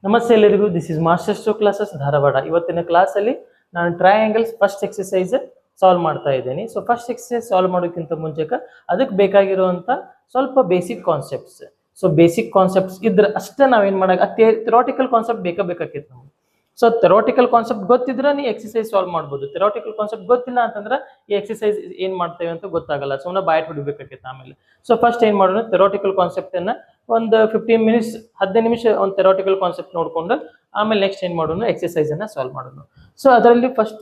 ನಮಸ್ತೆ ಎಲ್ಲರಿಗೂ, this is master stroke classes Dharwad. ಇವತ್ತಿನ ಕ್ಲಾಸಲ್ಲಿ ನಾನು ಟ್ರಯಾಂಗಲ್ಸ್ ಫಸ್ಟ್ ಎಕ್ಸಸೈಸ್ ಸಾಲ್ವ್ ಮಾಡ್ತಾ ಇದ್ದೀನಿ. ಸೊ ಫಸ್ಟ್ ಎಕ್ಸಸೈಸ್ ಸಾಲ್ವ್ ಮಾಡೋಕ್ಕಿಂತ ಮುಂಚೆಗೆ ಅದಕ್ಕೆ ಬೇಕಾಗಿರುವಂಥ ಸ್ವಲ್ಪ basic concepts. So basic concepts ಇದ್ರೆ ಅಷ್ಟೇ ನಾವೇನು ಮಾಡೋಕೆ ಥಿಯರಾಟಿಕಲ್ ಕಾನ್ಸೆಪ್ಟ್ ಬೇಕಾಕಿತ್ತು ನಮ್ಗೆ. ಸೊ ಥಿಯರಾಟಿಕಲ್ ಕಾನ್ಸೆಪ್ಟ್ ಗೊತ್ತಿದ್ರೆ ನೀವು ಎಕ್ಸಸೈಸ್ ಸಾಲ್ವ್ ಮಾಡ್ಬೋದು. ಥಿಯರಾಟಿಕಲ್ ಕಾನ್ಸೆಪ್ಟ್ ಗೊತ್ತಿಲ್ಲ ಅಂತಂದ್ರೆ ಈ ಎಕ್ಸಸೈಸ್ ಏನು ಮಾಡ್ತೇವೆ ಅಂತ ಗೊತ್ತಾಗಲ್ಲ. ಸೊ ನಾವು ಬಾಯ್ಟ್ ಹೊಡಿಬೇಕಾಗಿತ್ತು ಆಮೇಲೆ. ಸೊ ಫಸ್ಟ್ ಏನು ಮಾಡೋಣ, ಥಿಯರಾಟಿಕಲ್ ಕಾನ್ಸೆಪ್ಟನ್ನು ಒಂದು 15 ಮಿನಿಟ್ಸ್ 15 ನಿಮಿಷ ಒಂದು ಥಿಯರಾಟಿಕಲ್ ಕಾನ್ಸೆಪ್ಟ್ ನೋಡಿಕೊಂಡು ಆಮೇಲೆ ನೆಕ್ಸ್ಟ್ ಏನು ಮಾಡೋಣ, ಎಕ್ಸಸೈಸನ್ನು ಸಾಲ್ವ್ ಮಾಡೋಣ. ಸೊ ಅದರಲ್ಲಿ ಫಸ್ಟ್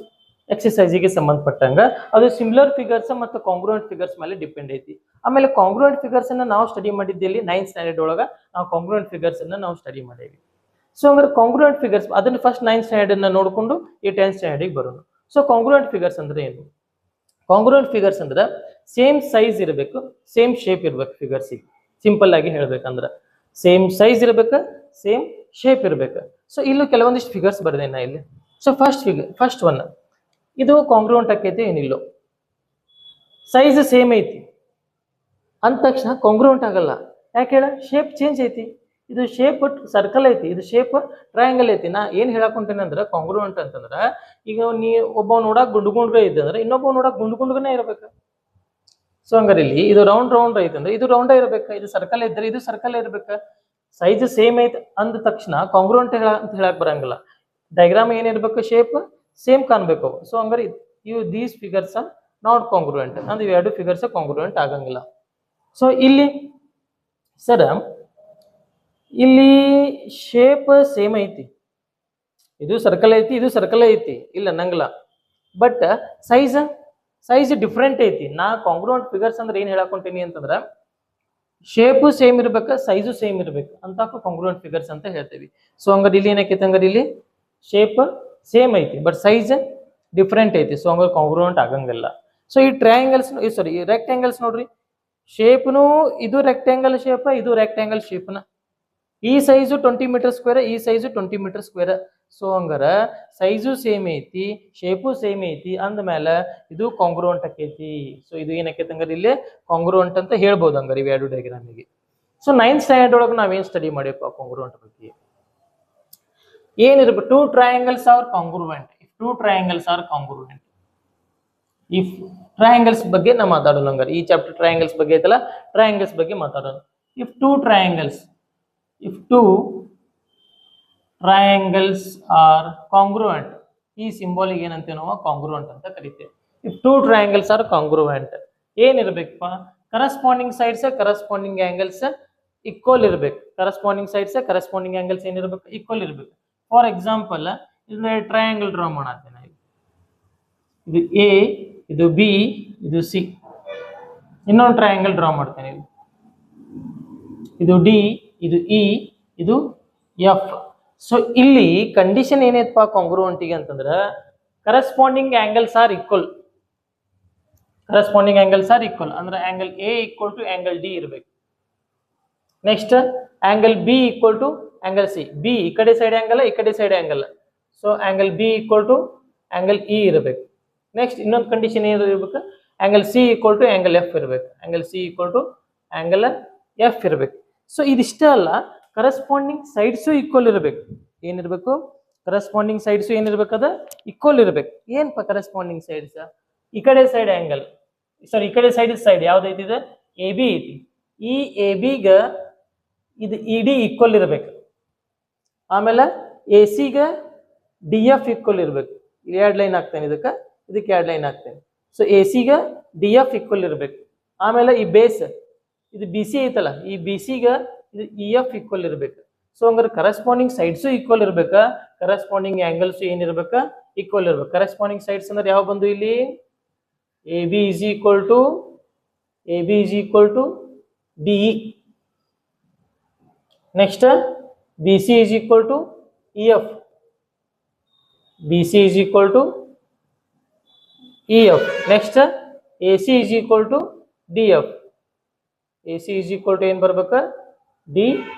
ಎಕ್ಸಸೈಸಿಗೆ ಸಂಬಂಧಪಟ್ಟಂಗೆ ಅದು ಸಿಮಿಲರ್ ಫಿಗರ್ಸ್ ಮತ್ತು ಕಾಂಗ್ರುಯೆಂಟ್ ಫಿಗರ್ಸ್ ಮೇಲೆ ಡಿಪೆಂಡ್ ಐತಿ. ಆಮೇಲೆ ಕಾಂಗ್ರುಯೆಂಟ್ ಫಿಗರ್ಸನ್ನು ನಾವು ಸ್ಟಡಿ ಮಾಡಿದ್ದಲ್ಲಿ 9th ಸ್ಟ್ಯಾಂಡರ್ಡ್ ಒಳಗೆ ನಾವು ಕಾಂಗ್ರುಯೆಂಟ್ ಫಿಗರ್ಸನ್ನು ನಾವು ಸ್ಟಡಿ ಮಾಡೇವಿ. ಸೊ ಹಂಗಾರೆ ಕಾಂಗ್ರುಯೆಂಟ್ ಫಿಗರ್ಸ್ ಅದನ್ನು ಫಸ್ಟ್ 9th ಸ್ಟ್ಯಾಂಡರ್ಡ್ನ ನೋಡಿಕೊಂಡು ಈ 10th ಸ್ಟ್ಯಾಂಡರ್ಡಿಗೆ ಬರೋಣ. ಸೊ ಕಾಂಗ್ರುಯೆಂಟ್ ಫಿಗರ್ಸ್ ಅಂದ್ರೆ ಏನು? ಕಾಂಗ್ರುಯೆಂಟ್ ಫಿಗರ್ಸ್ ಅಂದ್ರೆ ಸೇಮ್ ಸೈಜ್ ಇರಬೇಕು, ಸೇಮ್ ಶೇಪ್ ಇರ್ಬೇಕು. ಫಿಗರ್ಸಿಗೆ ಸಿಂಪಲ್ ಆಗಿ ಹೇಳ್ಬೇಕಂದ್ರೆ ಸೇಮ್ ಸೈಜ್ ಇರ್ಬೇಕು, ಸೇಮ್ ಶೇಪ್ ಇರ್ಬೇಕು. ಸೊ ಇಲ್ಲೂ ಕೆಲವೊಂದಿಷ್ಟು ಫಿಗರ್ಸ್ ಬರ್ದೆ ನಾ ಇಲ್ಲಿ. ಸೊ ಫಸ್ಟ್ ಒನ್ ಇದು ಕಾಂಗ್ರುಯೆಂಟ್ ಆಕೈತಿ, ಏನಿಲ್ಲೋ ಸೈಜ್ ಸೇಮ್ ಐತಿ ಅಂದ ತಕ್ಷಣ ಕಾಂಗ್ರುಯೆಂಟ್ ಆಗಲ್ಲ. ಯಾಕೆ ಹೇಳ? ಶೇಪ್ ಚೇಂಜ್ ಐತಿ. ಇದು ಶೇಪ್ ಸರ್ಕಲ್ ಐತಿ, ಇದು ಶೇಪ್ ಟ್ರಯಾಂಗಲ್ ಐತಿ. ನಾ ಏನು ಹೇಳಕೊಂತೇನೆ ಅಂದ್ರೆ ಕಾಂಗ್ರುಯೆಂಟ್ ಅಂತಂದ್ರೆ ಈಗ ನೀ ಒಬ್ಬ ನೋಡಕ್ ಗುಂಡ್ಗುಂಡ್ಗ ಇದ್ದಂದ್ರೆ ಇನ್ನೊಬ್ಬ ನೋಡಕ್ ಗುಂಡ್ಗುಂಡ್ಗನೇ ಇರ್ಬೇಕು. ಸೊ ಹಂಗಾರೆ ಇಲ್ಲಿ ಇದು ರೌಂಡ್ ಐತೆ ಅಂದ್ರೆ ಇದು ರೌಂಡೇ ಇರ್ಬೇಕು, ಇದು ಸರ್ಕಲ್ ಇದ್ರೆ ಇದು ಸರ್ಕಲ್ ಇರ್ಬೇಕು. ಸೈಜ್ ಸೇಮ್ ಐತೆ ಅಂದ ತಕ್ಷಣ ಕಾಂಗ್ರುಯೆಂಟ್ ಅಂತ ಹೇಳಕ್ ಬರಂಗಿಲ್ಲ. ಡಯಾಗ್ರಾಮ್ ಏನಿರ್ಬೇಕು, ಶೇಪ್ ಸೇಮ್ ಕಾಣ್ಬೇಕು. ಸೊ ಹಂಗಾರೆ these figures are not congruent ಅಂದ್ರೆ ಇವೆರಡು ಫಿಗರ್ಸ್ ಕಾಂಗ್ರುಯೆಂಟ್ ಆಗಂಗಿಲ್ಲ. ಸೊ ಇಲ್ಲಿ ಸರ ಇಲ್ಲಿ ಶೇಪ್ ಸೇಮ್ ಐತಿ, ಇದು ಸರ್ಕಲ್ ಐತಿ, ಇದು ಸರ್ಕಲ್ ಐತಿ, ಇಲ್ಲ ನಂಗಿಲ್ಲ. ಬಟ್ ಸೈಜ್ ಡಿಫ್ರೆಂಟ್ ಐತಿ. ನಾ ಕಾಂಗ್ರುಯೆಂಟ್ ಫಿಗರ್ಸ್ ಅಂದ್ರೆ ಏನು ಹೇಳಕೊಂತೀನಿ ಅಂತಂದ್ರೆ ಶೇಪು ಸೇಮ್ ಇರ್ಬೇಕು, ಸೈಜು ಸೇಮ್ ಇರ್ಬೇಕು ಅಂತ ಕಾಂಗ್ರುಯೆಂಟ್ ಫಿಗರ್ಸ್ ಅಂತ ಹೇಳ್ತೇವೆ. ಸೊ ಹಂಗಾರೆ ಇಲ್ಲಿ ಏನೈತಿ, ಹಂಗಾರೆ ಇಲ್ಲಿ ಶೇಪ್ ಸೇಮ್ ಐತಿ ಬಟ್ ಸೈಜ್ ಡಿಫ್ರೆಂಟ್ ಐತಿ. ಸೊ ಹಂಗಾರೆ ಕಾಂಗ್ರುಯೆಂಟ್ ಆಗಂಗಿಲ್ಲ. ಸೊ ಈ ಟ್ರಯಾಂಗಲ್ಸ್ ಈ ರೆಕ್ಟ್ಯಾಂಗಲ್ಸ್ ನೋಡ್ರಿ, ಶೇಪ್ನು ಇದು ರೆಕ್ಟ್ಯಾಂಗಲ್ ಶೇಪ್, ಇದು ರೆಕ್ಟ್ಯಾಂಗಲ್ ಶೇಪ್ನ. ಈ ಸೈಜು 20 ಮೀಟರ್ ಸ್ಕ್ವೇರ್, ಈ ಸೈಜು 20 ಮೀಟರ್ ಸ್ಕ್ವೇರ್. ಸೊ ಹಂಗಾರ ಸೈಜು ಸೇಮ್ ಐತಿ, ಶೇಪು ಸೇಮ್ ಐತಿ ಅಂದ್ಮೇಲೆ ಇದು ಕಾಂಗ್ರುಯೆಂಟ್ ಆಕೈತಿ. ಸೊ ಇದು ಏನಕ್ಕೈತಿ ಹಂಗಾರೆ ಇಲ್ಲಿ ಕಾಂಗ್ರುಯೆಂಟ್ ಅಂತ ಹೇಳ್ಬೋದು ಹಂಗಾರೆ ಇವೆರಡು ಡಯಾಗ್ರಾಮಿಗೆ. ಸೊ 9th ಸ್ಟ್ಯಾಂಡರ್ಡ್ ಒಳಗೆ ನಾವೇನು ಸ್ಟಡಿ ಮಾಡಿಯಪ್ಪ ಕಾಂಗ್ರುಯೆಂಟ್ ಬಗ್ಗೆ ಏನಿರ್ಬೇಕು? Two triangles are congruent. Two triangles are congruent. ಈ ಟ್ರಯಾಂಗಲ್ಸ್ ಬಗ್ಗೆ ನಾವು ಮಾತಾಡೋಣ. ಹಂಗಾರೆ ಈ ಚಾಪ್ಟರ್ ಟ್ರಯಾಂಗಲ್ಸ್ ಬಗ್ಗೆ ಐತಲ್ಲ, ಟ್ರಯಾಂಗಲ್ಸ್ ಬಗ್ಗೆ ಮಾತಾಡೋಣ. If two triangles are congruent, ಈ ಸಿಂಬಾಲಿಗೆ ಏನಂತೀವಿ ನಾವು? ಕಾಂಗ್ರುಯೆಂಟ್ ಅಂತ ಕರಿತೇವೆ. If two triangles are congruent ಏನಿರ್ಬೇಕಪ್ಪ? Corresponding sides corresponding angles equal ಇರ್ಬೇಕು. ಕರಸ್ಪಾಂಡಿಂಗ್ ಸೈಡ್ಸ್ ಕರಸ್ಪಾಂಡಿಂಗ್ ಆಂಗಲ್ಸ್ ಏನಿರ್ಬೇಕು? ಈಕ್ವಲ್ ಇರ್ಬೇಕು. ಫಾರ್ ಎಕ್ಸಾಂಪಲ್ ಇದನ್ನ ಟ್ರಯಾಂಗಲ್ ಡ್ರಾ ಮಾಡತ್ತೇನೆ. ಇದು ಎ, ಇದು ಬಿ, ಇದು ಸಿ. ಇನ್ನೊಂದು ಟ್ರಯಾಂಗಲ್ ಡ್ರಾ ಮಾಡ್ತೇನೆ. ಇದು ಡಿ, ಇದು ಇ, ಇದು ಎಫ್. ಸೊ ಇಲ್ಲಿ ಕಂಡೀಷನ್ ಏನೈತಪ್ಪ ಕಾಂಗ್ರುಯೆಂಟಿಗೆ ಅಂತಂದ್ರೆ corresponding angles are equal. Corresponding angles are equal ಅಂದ್ರೆ angle A equal to angle D ಇರಬೇಕು. Next angle B equal to angle C. B ಈ ಕಡೆ ಸೈಡ್ ಆಂಗಲ್, ಈ ಕಡೆ side angle. So angle B equal to angle E ಇರಬೇಕು. Next ಇನ್ನೊಂದು condition ಏನು ಇರಬೇಕು? Angle C equal to angle F ಇರಬೇಕು. Angle C equal to angle F ಇರಬೇಕು. ಸೊ ಇದಿಷ್ಟೇ ಅಲ್ಲ, ಕರಸ್ಪಾಂಡಿಂಗ್ ಸೈಡ್ಸು ಈಕ್ವಲ್ ಇರಬೇಕು. ಏನಿರಬೇಕು? ಕರಸ್ಪಾಂಡಿಂಗ್ ಸೈಡ್ಸು ಏನಿರ್ಬೇಕು? ಅದ ಈಕ್ವಲ್ ಇರಬೇಕು. ಏನಪ್ಪ ಕರಸ್ಪಾಂಡಿಂಗ್ ಸೈಡ್ಸ್? ಈ ಕಡೆ ಸೈಡ್ ಆಂಗಲ್, ಸಾರಿ ಈ ಕಡೆ ಸೈಡ್ ಯಾವ್ದೈತಿ? ಇದು ಎ ಬಿ ಐತಿ. ಈ ಎ ಬಿಗ ಇದು ಇ ಡಿ ಈಕ್ವಲ್ ಇರಬೇಕು. ಆಮೇಲೆ ಎ ಸಿಗ ಡಿ ಎಫ್ ಈಕ್ವಲ್ ಇರಬೇಕು. ಎರಡು ಲೈನ್ ಹಾಕ್ತೇನೆ, ಇದಕ್ಕೆ ಎರಡು ಲೈನ್ ಹಾಕ್ತೇನೆ. ಸೊ ಎ ಸಿಗ ಡಿ ಎಫ್ ಈಕ್ವಲ್ ಇರಬೇಕು. ಆಮೇಲೆ ಈ ಬೇಸ್ ಇದು ಬಿ ಸಿ ಐತಲ್ಲ, ಈ ಬಿ ಸಿಗ ಇದು ಇ ಎಫ್ ಈಕ್ವಲ್ ಇರಬೇಕು. ಸೊ ಹಂಗಾರೆ ಕರಸ್ಪಾಂಡಿಂಗ್ ಸೈಡ್ಸು ಈಕ್ವಲ್ ಇರ್ಬೇಕಾ, ಕರಸ್ಪಾಂಡಿಂಗ್ ಆಂಗಲ್ಸು ಏನಿರ್ಬೇಕಾ? ಈಕ್ವಲ್ ಇರ್ಬೇಕು. ಕರಸ್ಪಾಂಡಿಂಗ್ ಸೈಡ್ಸ್ ಅಂದ್ರೆ ಯಾವ ಬಂದು ಇಲ್ಲಿ? A B is equal to D E. Next B C is equal to E F. B C is equal to E F. Next A C is equal to D F. A C is equal to ಏನು ಬರ್ಬೇಕು? D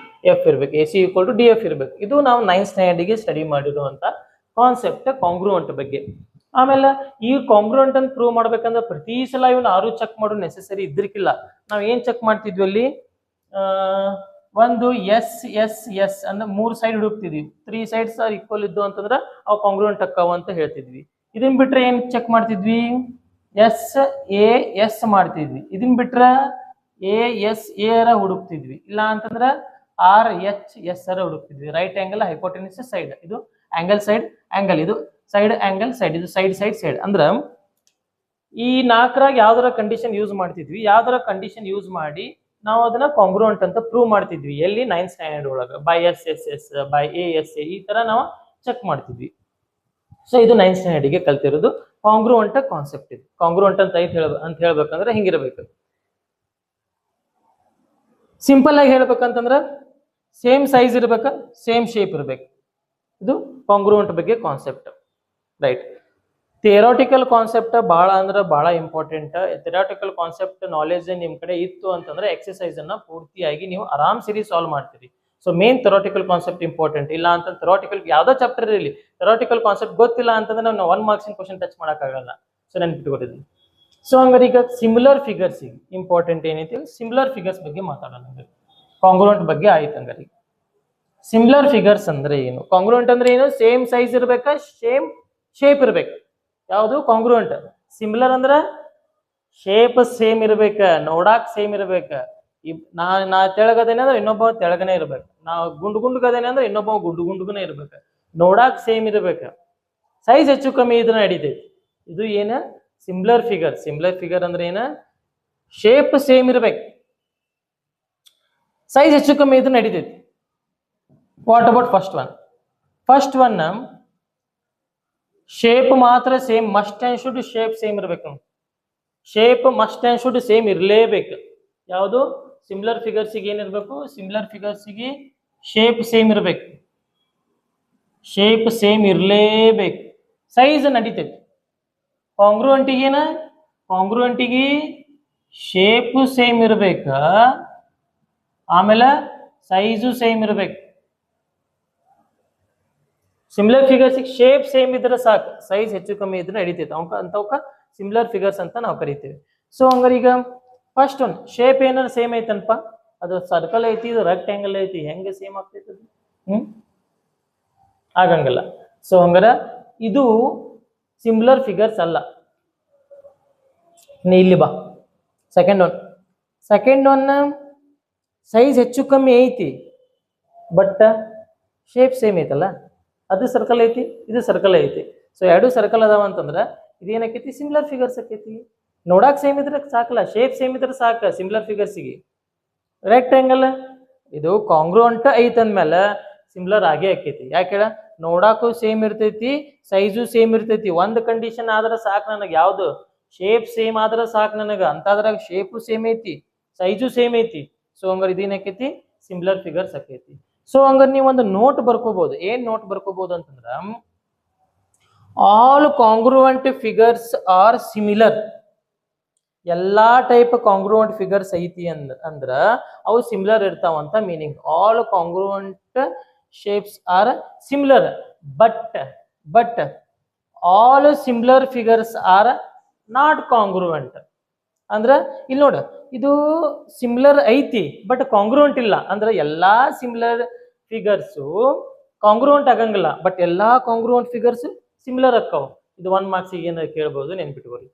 F ಇರ್ಬೇಕು. A C equal to D F ಇರ್ಬೇಕು. ಇದು ನಾವು 9th ಸ್ಟ್ಯಾಂಡರ್ಡಿಗೆ study ಮಾಡಿರುವಂಥ concept ಕಾಂಗ್ರುಯೆಂಟ್ ಬಗ್ಗೆ. ಆಮೇಲೆ ಈ ಕಾಂಗ್ರುಯೆಂಟ್ ಅಂತ ಪ್ರೂವ್ ಮಾಡ್ಬೇಕಂದ್ರೆ ಪ್ರತಿ ಸಲ ಇವನ್ನ 6 ಚೆಕ್ ಮಾಡೋ ನೆಸೆಸರಿ ಇದ್ರಿಕಿಲ್ಲ. ನಾವು ಏನು ಚೆಕ್ ಮಾಡ್ತಿದ್ವಿ ಅಲ್ಲಿ? ಒಂದು ಎಸ್ ಎಸ್ ಎಸ್ ಅಂದ್ರೆ 3 ಸೈಡ್ ಹುಡುಕ್ತಿದ್ವಿ. 3 ಸೈಡ್ಸ್ ಆರ್ ಈಕ್ವಲ್ ಇದ್ದು ಅಂತಂದ್ರೆ ಅವು ಕಾಂಗ್ರುಯೆಂಟ್ ಅಕ್ಕಾವ ಅಂತ ಹೇಳ್ತಿದ್ವಿ. ಇದನ್ ಬಿಟ್ರೆ ಏನ್ ಚೆಕ್ ಮಾಡ್ತಿದ್ವಿ, ಎಸ್ ಎ ಎಸ್ ಮಾಡ್ತಿದ್ವಿ. ಇದನ್ ಬಿಟ್ರೆ ಎ ಎಸ್ ಎ ಅರ ಹುಡುಕ್ತಿದ್ವಿ. ಇಲ್ಲ ಅಂತಂದ್ರೆ ಆರ್ ಎಚ್ ಎಸ್ ಅರ ಹುಡುಕ್ತಿದ್ವಿ. Right angle, hypotenuse, side. ಇದು ಆಂಗಲ್ ಸೈಡ್ ಆಂಗಲ್, ಇದು ಸೈಡ್ ಆಂಗಲ್ ಸೈಡ್, ಇದು ಸೈಡ್ ಸೈಡ್ ಸೈಡ್. ಅಂದ್ರೆ ಈ 4ರಾಗ ಯಾವ್ದಾರ ಕಂಡೀಷನ್ ಯೂಸ್ ಮಾಡ್ತಿದ್ವಿ. ಯಾವ್ದಾರ ಕಂಡೀಷನ್ ಯೂಸ್ ಮಾಡಿ ನಾವು ಅದನ್ನ ಕಾಂಗ್ರುಯೆಂಟ್ ಅಂತ ಪ್ರೂವ್ ಮಾಡ್ತಿದ್ವಿ. ಎಲ್ಲಿ 9th ಸ್ಟ್ಯಾಂಡರ್ಡ್ ಒಳಗೆ by S S S by A S A ಈ ತರ ನಾವು ಚೆಕ್ ಮಾಡ್ತಿದ್ವಿ. ಸೊ ಇದು 9th ಸ್ಟ್ಯಾಂಡರ್ಡ್ಗೆ ಕಲ್ತಿರೋದು ಕಾಂಗ್ರುಯೆಂಟ್ ಕಾನ್ಸೆಪ್ಟ್. ಇದು ಕಾಂಗ್ರುಯೆಂಟ್ ಅಂತ ಹೇಳ್ಬೇಕಂದ್ರೆ ಹಿಂಗಿರ್ಬೇಕು. ಸಿಂಪಲ್ ಆಗಿ ಹೇಳ್ಬೇಕಂತಂದ್ರೆ ಸೇಮ್ ಸೈಜ್ ಇರ್ಬೇಕ, ಸೇಮ್ ಶೇಪ್ ಇರ್ಬೇಕು. ಇದು ಕಾಂಗ್ರುಯೆಂಟ್ ಬಗ್ಗೆ ಕಾನ್ಸೆಪ್ಟ್, ರೈಟ್. ಥಿಯರಾಟಿಕಲ್ ಕಾನ್ಸೆಪ್ಟ್ ಬಹಳ ಅಂದ್ರೆ ಬಹಳ ಇಂಪಾರ್ಟೆಂಟ್. ಥಿಯರಾಟಿಕಲ್ ಕಾನ್ಸೆಪ್ಟ್ ನಾಲೆಜ್ ನಿಮ್ ಕಡೆ ಇತ್ತು ಅಂತಂದ್ರೆ ಎಕ್ಸರ್ಸೈಸ್ ಅನ್ನ ಪೂರ್ತಿಯಾಗಿ ನೀವು ಆರಾಮ್ ಸರಿ ಸಾಲ್ವ್ ಮಾಡ್ತೀರಿ. So main theoretical concept important. ಇಲ್ಲ ಅಂತ ಥಿಯರಾಟಿಕಲ್ ಯಾವ್ದೋ ಚಾಪ್ಟರ್ ಇರಲಿ, ಥಿಯರಾಟಿಕಲ್ ಕಾನ್ಸೆಪ್ಟ್ ಗೊತ್ತಿಲ್ಲ ಅಂತಂದ್ರೆ ನಾವು 1 ಮಾರ್ಕ್ಸಿನ ಕ್ವಶನ್ ಟಚ್ ಮಾಡಕ್ಕಾಗಲ್ಲ. ಸೊ ನೆನ್ಪಿಟ್ಕೊಟ್ಟಿದ್ವಿ. ಸೊ ಹಂಗಾರೆ ಈಗ ಸಿಮಿಲರ್ ಫಿಗರ್ಸ್ ಇಂಪಾರ್ಟೆಂಟ್ ಏನೈತಿ, ಸಿಮಿಲರ್ ಫಿಗರ್ಸ್ ಬಗ್ಗೆ ಮಾತಾಡೋಣ. ಕಾಂಗ್ರುಯೆಂಟ್ ಬಗ್ಗೆ ಆಯ್ತು. ಹಂಗಾರೆ ಸಿಮಿಲರ್ ಫಿಗರ್ಸ್ ಅಂದ್ರೆ ಏನು, ಕಾಂಗ್ರುಯೆಂಟ್ ಅಂದ್ರೆ ಏನು, ಸೇಮ್ ಸೈಜ್ ಇರ್ಬೇಕಾ, ಸೇಮ್ ಶೇಪ್ ಇರ್ಬೇಕು. ಯಾವುದು ಕಾಂಗ್ರುಯೆಂಟ್. ಸಿಮಿಲರ್ ಅಂದ್ರೆ ಶೇಪ್ ಸೇಮ್ ಇರ್ಬೇಕ, ನೋಡಾಕ್ ಸೇಮ್ ಇರ್ಬೇಕ. ನಾ ತೆಳಗದೇನೆ ಅಂದ್ರೆ ಇನ್ನೊಬ್ಬ ತೆಳಗನೆ ಇರ್ಬೇಕು. ನಾ ಗುಂಡುಗದೇನೆ ಅಂದ್ರೆ ಇನ್ನೊಬ್ಬ ಗುಂಡುಗನೆ ಇರ್ಬೇಕು. ನೋಡಾಕ್ ಸೇಮ್ ಇರ್ಬೇಕ, ಸೈಜ್ ಹೆಚ್ಚು ಕಮ್ಮಿ ಇದನ್ನ ಹಿಡಿತೈತಿ. ಇದು ಏನ ಸಿಮಿಲರ್ ಫಿಗರ್. ಸಿಮಿಲರ್ ಫಿಗರ್ ಅಂದ್ರೆ ಏನ, ಶೇಪ್ ಸೇಮ್ ಇರ್ಬೇಕು, ಸೈಜ್ ಹೆಚ್ಚು ಕಮ್ಮಿ ಇದನ್ನ ಹಿಡಿತೈತಿ. What about first one shape ಮಾತ್ರ same, must and should shape same ಇರ್ಬೇಕು. Shape must and should same ಇರಲೇಬೇಕು. ಯಾವುದು ಸಿಮಿಲರ್ ಫಿಗರ್ಸಿಗೆ ಏನಿರ್ಬೇಕು, ಸಿಮಿಲರ್ ಫಿಗರ್ಸಿಗೆ ಶೇಪ್ ಸೇಮ್ ಇರ್ಬೇಕು, ಶೇಪ್ ಸೇಮ್ ಇರಲೇಬೇಕು, ಸೈಜ್ ನಡೀತೈತಿ. ಕಾಂಗ್ರುಯೆಂಟಿಗೇನ, ಕಾಂಗ್ರುಯೆಂಟಿಗೆ ಶೇಪ್ ಸೇಮ್ ಇರ್ಬೇಕ, ಆಮೇಲೆ ಸೈಜು ಸೇಮ್ ಇರ್ಬೇಕು. ಸಿಮಿಲರ್ ಫಿಗರ್ಸ್ ಶೇಪ್ ಸೇಮ್ ಇದ್ರೆ ಸಾಕು, ಸೈಜ್ ಹೆಚ್ಚು ಕಮ್ಮಿ ಇದ್ರೆ ನಡೀತೈತೆ. ಅಂತವಕ್ಕ ಸಿಮಿಲರ್ ಫಿಗರ್ಸ್ ಅಂತ ನಾವು ಕರಿತೀವಿ. ಸೊ ಹಂಗಾರೆ ಈಗ ಫಸ್ಟ್ ಒನ್ ಶೇಪ್ ಏನಾರು ಸೇಮ್ ಐತನಪ್ಪ, ಅದು ಸರ್ಕಲ್ ಐತಿ, ಇದು ರೆಕ್ಟ್ಯಾಂಗಲ್ ಐತಿ, ಹೆಂಗೆ ಸೇಮ್ ಆಗ್ತೈತೆ ಅದು? ಆಗಂಗಿಲ್ಲ. ಸೊ ಹಂಗಾರ ಇದು ಸಿಮಿಲರ್ ಫಿಗರ್ಸ್ ಅಲ್ಲ. ನೀ ಇಲ್ಲಿ ಬಾ. ಸೆಕೆಂಡ್ ಒನ್ ಸೈಜ್ ಹೆಚ್ಚು ಕಮ್ಮಿ ಐತಿ ಬಟ್ ಶೇಪ್ ಸೇಮ್ ಐತಲ್ಲ, ಅದು ಸರ್ಕಲ್ ಐತಿ, ಇದು ಸರ್ಕಲ್ ಐತಿ. ಸೊ 2 ಸರ್ಕಲ್ ಅದಾವ ಅಂತಂದ್ರೆ ಇದೇನಕೈತಿ, ಸಿಮಿಲರ್ ಫಿಗರ್ಸ್ ಆಕೈತಿ. ನೋಡಾಕ್ ಸೇಮ್ ಇದ್ರೆ ಸಾಕಲ್ಲ, ಶೇಪ್ ಸೇಮ್ ಇದ್ರೆ ಸಾಕ ಸಿಮಿಲರ್ ಫಿಗರ್ಸಿಗೆ. ರೆಕ್ಟ್ಯಾಂಗಲ್ ಇದು ಕಾಂಗ್ರುಯೆಂಟ್ ಐತ್ ಅಂದ್ಮೇಲೆ ಸಿಮಿಲರ್ ಆಗೇ ಆಕೈತಿ. ಯಾಕೆ ಹೇಳ, ನೋಡಾಕು ಸೇಮ್ ಇರ್ತೈತಿ, ಸೈಜು ಸೇಮ್ ಇರ್ತೈತಿ. ಒಂದು ಕಂಡೀಷನ್ ಆದ್ರೆ ಸಾಕು ನನಗೆ, ಯಾವ್ದು ಶೇಪ್ ಸೇಮ್ ಆದ್ರೆ ಸಾಕು ನನಗೆ. ಅಂತದ್ರಾಗ ಶೇಪು ಸೇಮ್ ಐತಿ, ಸೈಜು ಸೇಮ್ ಐತಿ. ಸೊ ಹಂಗಾರೆ ಇದೇನಕೈತಿ, ಸಿಮಿಲರ್ ಫಿಗರ್ಸ್ ಆಕೈತಿ. ಸೊ ಹಂಗಾರೆ ನೀವು ಒಂದು ನೋಟ್ ಬರ್ಕೋಬಹುದು. ಏನ್ ನೋಟ್ ಬರ್ಕೋಬಹುದು ಅಂತಂದ್ರ, all congruent figures are similar. ಎಲ್ಲಾ ಟೈಪ್ ಕಾಂಗ್ರುಯೆಂಟ್ ಫಿಗರ್ಸ್ ಐತಿ ಅಂದ್ರ ಅವು ಸಿಮಿಲರ್ ಇರ್ತಾವಂತ meaning. All congruent shapes are similar but all similar figures are not congruent. ಅಂದ್ರ ಇಲ್ಲಿ ನೋಡ, ಇದು ಸಿಮಿಲರ್ ಐತಿ ಬಟ್ ಕಾಂಗ್ರುಯೆಂಟ್ ಇಲ್ಲ. ಅಂದ್ರೆ ಎಲ್ಲಾ ಸಿಮಿಲರ್ ಫಿಗರ್ಸು ಕಾಂಗ್ರುಯೆಂಟ್ ಆಗಂಗಿಲ್ಲ, ಬಟ್ ಎಲ್ಲಾ ಕಾಂಗ್ರುಯೆಂಟ್ ಫಿಗರ್ಸ್ ಸಿಮಿಲರ್ ಅಕ್ಕಾವ. ಇದು 1 ಮಾರ್ಕ್ಸಿಗೆ ಏನಾರ ಕೇಳ್ಬೋದು, ನೆನ್ಪಿಟ್ಕೋರಿ.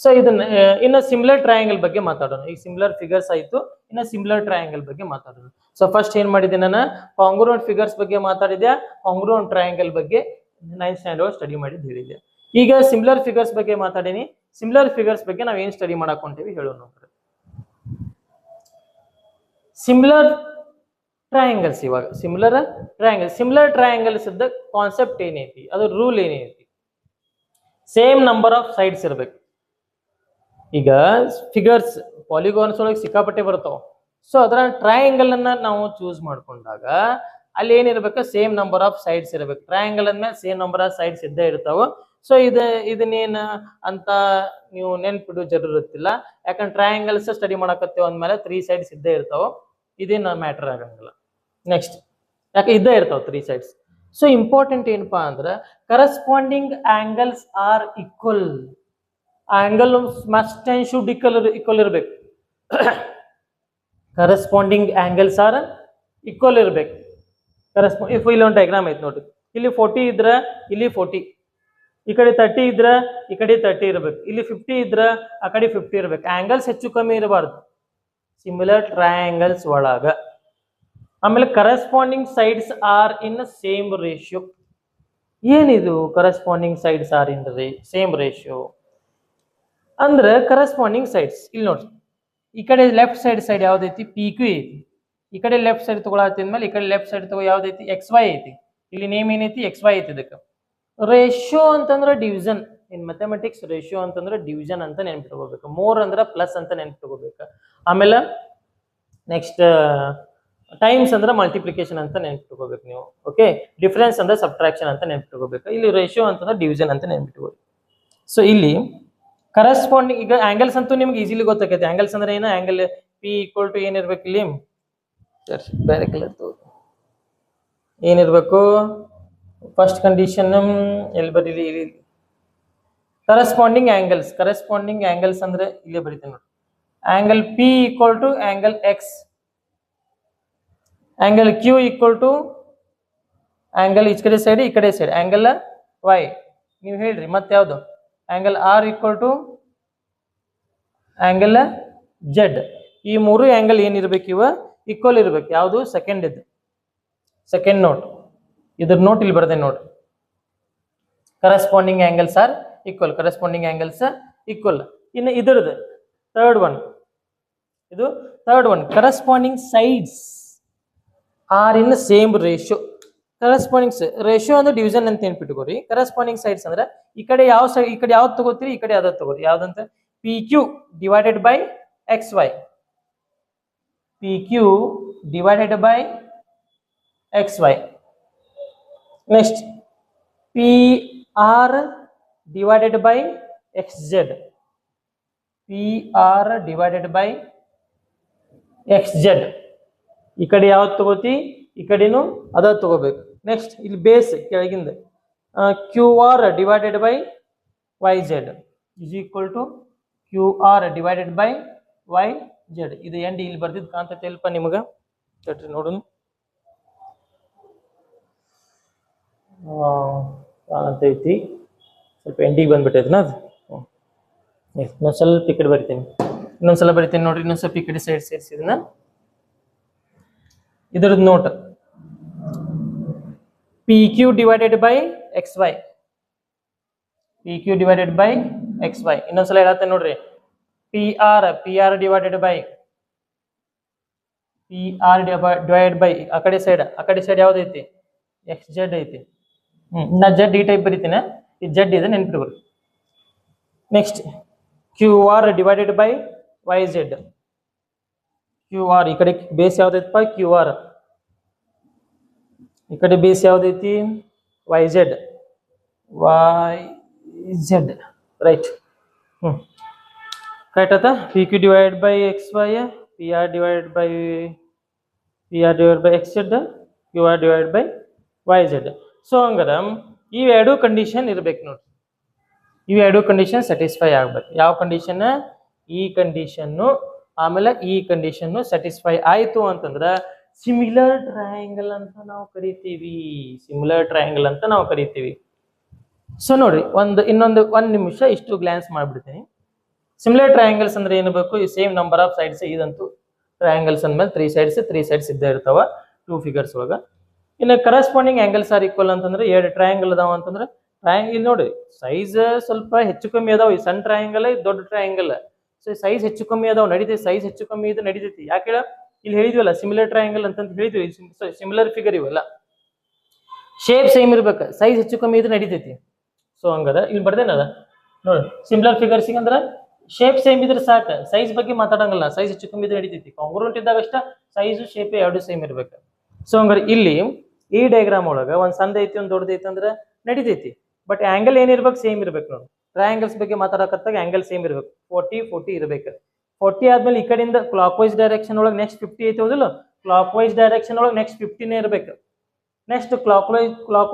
ಸೊ ಇದನ್ನ ಇನ್ನು ಸಿಮಿಲರ್ ಟ್ರಯಾಂಗಲ್ ಬಗ್ಗೆ ಮಾತಾಡೋಣ. ಈಗ ಸಿಮಿಲರ್ ಫಿಗರ್ಸ್ ಆಯ್ತು, ಇನ್ನು ಸಿಮಿಲರ್ ಟ್ರಯಾಂಗಲ್ ಬಗ್ಗೆ ಮಾತಾಡೋಣ. ಸೊ ಫಸ್ಟ್ ಏನ್ ಮಾಡಿದೆ ನಾನು, ಕಾಂಗ್ರುಯೆಂಟ್ ಫಿಗರ್ಸ್ ಬಗ್ಗೆ ಮಾತಾಡಿದೆ, ಕಾಂಗ್ರುಯೆಂಟ್ ಟ್ರಯಾಂಗಲ್ ಬಗ್ಗೆ 9th ಸ್ಟ್ಯಾಂಡರ್ಡ್ ಸ್ಟಡಿ ಮಾಡಿದ್ ಹೇಳಿದೆ. ಈಗ ಸಿಮಿಲರ್ ಫಿಗರ್ಸ್ ಬಗ್ಗೆ ಮಾತಾಡೀನಿ. ಸಿಮಿಲರ್ ಫಿಗರ್ಸ್ ಬಗ್ಗೆ ನಾವ್ ಏನ್ ಸ್ಟಡಿ ಮಾಡಕ್ ಹೊಂಟೀವಿ ಹೇಳೋಣ. Similar triangles. ಇವಾಗ ಸಿಮಿಲರ್ ಟ್ರಯಾಂಗಲ್ಸ್ ಇದ್ದ ಕಾನ್ಸೆಪ್ಟ್ ಏನೈತಿ, ಅದ್ರ ರೂಲ್ ಏನೈತಿ, ಸೇಮ್ ನಂಬರ್ ಆಫ್ ಸೈಡ್ಸ್ ಇರ್ಬೇಕು. ಈಗ ಫಿಗರ್ಸ್ ಪಾಲಿಗಾನ್ಸ್ ಒಳಗೆ ಸಿಕ್ಕಾಪಟ್ಟೆ ಬರ್ತಾವ. ಸೊ ಅದರ ಟ್ರಯಾಂಗಲ್ ಅನ್ನ ನಾವು ಚೂಸ್ ಮಾಡ್ಕೊಂಡಾಗ ಅಲ್ಲಿ ಏನಿರ್ಬೇಕು, ಸೇಮ್ ನಂಬರ್ ಆಫ್ ಸೈಡ್ಸ್ ಇರ್ಬೇಕು. ಟ್ರಯಾಂಗಲ್ ಅಂದ್ಮೇಲೆ ಸೇಮ್ ನಂಬರ್ ಆಫ್ ಸೈಡ್ಸ್ ಇದ್ದೇ ಇರ್ತಾವ. ಸೊ ಇದನ್ನೇನು ಅಂತ ನೀವು ನೆನ್ಪಿಡೋ ಜರೂರತ್ತಿಲ್ಲ, ಯಾಕಂದ್ರೆ ಟ್ರಯಾಂಗಲ್ಸ್ ಸ್ಟಡಿ ಮಾಡಕತ್ತೇವ ಅಂದ್ಮೇಲೆ 3 ಸೈಡ್ಸ್ ಇದ್ದೇ ಇರ್ತಾವ. ಇದೇನು ಮ್ಯಾಟರ್ ಆಗಂಗಿಲ್ಲ. ನೆಕ್ಸ್ಟ್, ಯಾಕೆ ಇದ್ದೇ ಇರ್ತಾವ 3 ಸೈಡ್ಸ್. ಸೊ ಇಂಪಾರ್ಟೆಂಟ್ ಏನಪ್ಪಾ ಅಂದ್ರೆ corresponding angles are equal. Angle must and should equal ಇರ್ಬೇಕು. ಕರೆಸ್ಪಾಂಡಿಂಗ್ ಆಂಗಲ್ಸ್ ಆರ್ ಈಕ್ವಲ್ ಇರ್ಬೇಕು. ಇಲ್ಲಿ ಒಂದು ಡಯಾಗ್ರಾಮ್ ಐತೆ ನೋಡ್ರಿ, ಇಲ್ಲಿ 40 ಇದ್ರ ಇಲ್ಲಿ 40, ಈ ಕಡೆ 30 ಇದ್ರ ಈ ಕಡೆ 30 ಇರ್ಬೇಕು, ಇಲ್ಲಿ 50 ಇದ್ರ ಆ ಕಡೆ 50 ಇರ್ಬೇಕು. ಆಂಗಲ್ಸ್ ಹೆಚ್ಚು ಕಮ್ಮಿ ಇರಬಾರ್ದು ಸಿಮಿಲರ್ ಟ್ರಯಾಂಗಲ್ಸ್ ಒಳಗ. ಆಮೇಲೆ corresponding sides are in same ratio. ಏನಿದು corresponding sides are in same ratio ಅಂದ್ರೆ ಕರೆಸ್ಪಾಂಡಿಂಗ್ ಸೈಡ್ಸ್ ಇಲ್ಲಿ ನೋಡ್ರಿ, ಈ ಕಡೆ ಲೆಫ್ಟ್ ಸೈಡ್ ಯಾವ್ದೈತಿ PQ ಐತಿ, ಈ ಕಡೆ ಲೆಫ್ಟ್ ಸೈಡ್ ತಗೊಳತ್ತಿದ್ಮೇಲೆ ಈ ಕಡೆ ಲೆಫ್ಟ್ ಸೈಡ್ ತಗೋ ಯಾವ್ದೈತಿ XY ಐತಿ, ಇಲ್ಲಿ ನೇಮ್ ಏನೈತಿ XY ಐತಿ. ಇದಕ್ಕೆ ರೇಷಿಯೋ ಅಂತಂದ್ರೆ ಡಿವಿಷನ್. ಇನ್ ಮ್ಯಾಥಮೆಟಿಕ್ಸ್ ರೇಷಿಯೋ ಅಂತಂದ್ರೆ ಡಿವಿಷನ್ ಅಂತ ನೆನ್ಪಿಟ್ಕೋಬೇಕು, ಮೋರ್ ಅಂದ್ರೆ ಪ್ಲಸ್ ಅಂತ ನೆನ್ಪಿಟ್ಕೋಬೇಕು. ಆಮೇಲೆ ನೆಕ್ಸ್ಟ್ ಟೈಮ್ಸ್ ಅಂದ್ರೆ ಮಲ್ಟಿಪ್ಲಿಕೇಶನ್ ಅಂತ ನೆನ್ಪಿಟ್ಕೋಬೇಕು ನೀವು. ಓಕೆ, ಡಿಫರೆನ್ಸ್ ಅಂದ್ರೆ ಸಬ್ಟ್ರಾಕ್ಷನ್ ಅಂತ ನೆನ್ಪಿಟ್ಕೋಬೇಕು. ಇಲ್ಲಿ ರೇಷಿಯೋ ಅಂತಂದ್ರೆ ಡಿವಿಷನ್ ಅಂತ ನೆನ್ಪಿಟ್ಕೋಬೇಕು. ಸೊ ಇಲ್ಲಿ ಕರೆಸ್ಪಾಂಡಿಂಗ್ ಈಗ ಆಂಗಲ್ಸ್ ಅಂತೂ ನಿಮ್ಗೆ ಈಸಿಲಿ ಗೊತ್ತಾಗೈತೆ. ಆಂಗಲ್ಸ್ ಅಂದ್ರೆ ಏನು, ಆಂಗಲ್ P ಈಕ್ವಲ್ ಟು ಏನಿರ್ಬೇಕು, ಇಲ್ಲಿ ಬೇರೆ ಕಲರ್ ಏನಿರ್ಬೇಕು, ಫಸ್ಟ್ ಕಂಡೀಷನ್ ಎಲ್ಲಿ ಬರೀಲಿ, ಇಲ್ಲಿ ಕರೆಸ್ಪಾಂಡಿಂಗ್ ಆಂಗಲ್ಸ್ ಅಂದ್ರೆ ಇಲ್ಲಿ ಬರೀತೀನಿ ನೋಡಿ. Angle P equal to angle X, angle Q equal to angle ಈ ಕಡೆ ಸೈಡ್ ಆಂಗಲ್ Y. ನೀವು ಹೇಳ್ರಿ ಮತ್ತೆ ಯಾವುದು, angle R equal to angle Z. ಈ ಮೂರು ಆಂಗಲ್ ಏನಿರ್ಬೇಕು, ಇವ ಈಕ್ವಲ್ ಇರ್ಬೇಕು. ಯಾವುದು ಸೆಕೆಂಡ್ ನೋಟ್, ಇದ್ರ ನೋಟ್ ಇಲ್ಲಿ ಬರ್ದೆ ನೋಡಿ. Corresponding angles are equal. ಇನ್ನು ಇದ್ರದ್ದು third one corresponding sides are in same ratio. Corresponding ratio ಅಂದ್ರೆ ಡಿವಿಷನ್ ಅಂತ ನೆನ್ಪಿಟ್ಕೋರಿ. ಕರೆಸ್ಪಾಂಡಿಂಗ್ ಸೈಡ್ಸ್ ಅಂದ್ರೆ ಈ ಕಡೆ ಯಾವ್ದು ತಗೋತೀರಿ, ಈ ಕಡೆ ಯಾವ್ದು ತಗೋರಿ. ಯಾವ್ದಂತ PQ divided by XY, PQ divided by XY. Next PR divided by XZ, PR divided by XZ. ಈ ಕಡೆ ಯಾವ್ದು ತಗೋತಿ, ಈ ಕಡೆನೂ ಅದ ತಗೋಬೇಕು. ನೆಕ್ಸ್ಟ್ ಇಲ್ಲಿ ಬೇಸ್ ಕೆಳಗಿಂದ QR divided by YZ is equal to QR divided by YZ. ಇದು ಎಂಡ್ ಇಲ್ಲಿ ಬರ್ದಿದ್ದು ಕಾಣ್ತೈತೆ ಇಲ್ಪ ನಿಮಗೆ, ನೋಡೋಣ. ಕಾಣ್ತೈತಿ, ಸ್ವಲ್ಪ ಎಂಡಿಗೆ ಬಂದ್ಬಿಟ್ಟೈತೆ ಅದು. ಇನ್ನೊಂದು ಸ್ವಲ್ಪ ಈ ಕಡೆ ಬರಿತೀನಿ, ಇನ್ನೊಂದ್ಸಲ ಬರಿತೀನಿ ನೋಡ್ರಿ. ಇನ್ನೊಂದು ಸ್ವಲ್ಪ ಈ ಕಡೆ ಸೈಡ್ ಸೇರಿಸಿದನ್ನ ಇದ್ರದ್ದು note PQ divided by XY, PQ divided by XY. ಇನ್ನೊಂದ್ಸಲ ಹೇಳತ್ತೆ ನೋಡ್ರಿ, PR ಡಿವೈಡೆಡ್ ಬೈ ಆ ಕಡೆ ಸೈಡ್ ಯಾವ್ದೈತಿ, XZ ಐತಿ. ನಾ Z ಈ ಟೈಪ್ ಬರಿತೀನಿ, ಈ Z ಇದೆ ನೆನ್ಪಿಡ್ಬಾರ್ದು. Next QR divided by YZ, QR ಈ ಕಡೆ ಬೇಸ್ ಯಾವ್ದೈತಪ್ಪ QR, ಈ ಕಡೆ ಬೇಸ್ ಯಾವ್ದೈತಿ YZ, ರೈಟ್. ಕರೆಕ್ಟ್ ಆಯ್ತಾ. PQ divided by XY, PR divided by XZ, QR divided by YZ. So ಹಂಗಾರ ಇವೆರಡು ಕಂಡೀಷನ್ ಇರ್ಬೇಕು ನೋಡ್ರಿ, ಇವೆರಡು ಕಂಡೀಷನ್ ಸ್ಯಾಟಿಸ್ಫೈ ಆಗ್ಬೇಕು. ಯಾವ ಕಂಡೀಷನ್, ಈ ಕಂಡೀಷನ್ನು ಆಮೇಲೆ ಈ ಕಂಡೀಷನ್ನು ಸ್ಯಾಟಿಸ್ಫೈ ಆಯ್ತು ಅಂತಂದ್ರೆ ಸಿಮಿಲರ್ ಟ್ರಯಾಂಗಲ್ ಅಂತ ನಾವು ಕರಿತೀವಿ. ಸೊ ನೋಡ್ರಿ, ಒಂದ್ ನಿಮಿಷ ಇಷ್ಟು ಗ್ಲಾನ್ಸ್ ಮಾಡ್ಬಿಡ್ತೀನಿ. ಸಿಮಿಲರ್ ಟ್ರಯಾಂಗಲ್ಸ್ ಅಂದ್ರೆ ಏನು ಬೇಕು, ಈ ಸೇಮ್ ನಂಬರ್ ಆಫ್ ಸೈಡ್ಸ್. ಇದಂತೂ ಟ್ರಯಾಂಗಲ್ಸ್ ಅಂದ್ಮೇಲೆ ತ್ರೀ ಸೈಡ್ಸ್ ಇದ್ದೇ ಇರ್ತಾವ 2 ಫಿಗರ್ಸ್ ಒಳಗ. ಇನ್ನು ಕರೆಸ್ಪಾಂಡಿಂಗ್ ಆಂಗಲ್ಸ್ ಆರ್ ಈಕ್ವಲ್ ಅಂತಂದ್ರೆ 2 ಟ್ರಯಾಂಗಲ್ ಅದಾವ ಅಂತಂದ್ರೆ ಟ್ರಯಾಂಗಲ್ ನೋಡ್ರಿ ಸೈಜ್ ಸ್ವಲ್ಪ ಹೆಚ್ಚು ಕಮ್ಮಿ ಅದಾವ. ಈ ಸಣ್ಣ ಟ್ರಯಾಂಗಲ್, ದೊಡ್ಡ ಟ್ರಯಾಂಗಲ್. ಸೊ ಸೈಜ್ ಹೆಚ್ಚು ಕಮ್ಮಿ ಅದಾವ, ನಡೀತೈತಿ. ಸೈಜ್ ಹೆಚ್ಚು ಕಮ್ಮಿ ಇದು ನಡೀತೈತಿ. ಯಾಕೆ ಹೇಳ, ಇಲ್ಲಿ ಹೇಳಿದ್ವಲ್ಲ ಸಿಮಿಲರ್ ಟ್ರಯಾಂಗಲ್ ಅಂತ ಹೇಳಿದ್ವಿ. ಸಿಮಿಲರ್ ಫಿಗರ್ ಇವೆಲ್ಲ ಶೇಪ್ ಸೇಮ್ ಇರ್ಬೇಕು, ಸೈಜ್ ಹೆಚ್ಚು ಕಮ್ಮಿ ಇದು ನಡೀತೈತಿ. ಸೊ ಹಂಗಾರ ಇಲ್ಲಿ ಬರ್ದೇನಲ್ಲ ನೋಡಿ, ಸಿಮಿಲರ್ ಫಿಗರ್ಸ್ ಅಂದ್ರೆ ಶೇಪ್ ಸೇಮ್ ಇದ್ರೆ ಸಾಕು, ಸೈಜ್ ಬಗ್ಗೆ ಮಾತಾಡಂಗಿಲ್ಲ. ಸೈಜ್ ಹೆಚ್ಚು ಕಮ್ಮಿ ಇದು ನಡೀತೈತಿ. ಕಾಂಗ್ರುಯೆಂಟ್ ಇದ್ದಾಗ ಅಷ್ಟ ಸೈಜು ಶೇಪ್ ಎರಡು ಸೇಮ್ ಇರ್ಬೇಕು. ಸೊ ಹಂಗಾರೆ ಇಲ್ಲಿ ಈ ಡಯಾಗ್ರಾಮ್ ಒಳಗ ಒಂದ್ ಸಣ್ಣ ಐತಿ ಒಂದ್ ದೊಡ್ಡದೈತಿ ಅಂದ್ರೆ ನಡೀತೈತಿ. ಬಟ್ ಆಂಗಲ್ ಏನಿರ್ಬೇಕು, ಸೇಮ್ ಇರ್ಬೇಕು ನೋಡಿ. ಟ್ರಯಾಂಗಲ್ಸ್ ಬಗ್ಗೆ ಮಾತಾಡಕತ್ತಾಗ ಆಂಗಲ್ ಸೇಮ್ ಇರ್ಬೇಕು, 40 ಇರ್ಬೇಕು. 40 ಆದ್ಮೇಲೆ ಈ ಕಡೆಯಿಂದ ಕ್ಲಾಕ್ ವೈಸ್ ಡೈರೆಕ್ಷನ್ ಒಳಗೆ ನೆಕ್ಸ್ಟ್ 50 ಐತಿ ಹೌದಿಲ್ಲ, ಕ್ಲಾಕ್ ವೈಸ್ ಡೈರೆಕ್ಷನ್ ಒಳಗೆ ನೆಕ್ಸ್ಟ್ 15 ಇರ್ಬೇಕು. ನೆಕ್ಸ್ಟ್ ಕ್ಲಾಕ್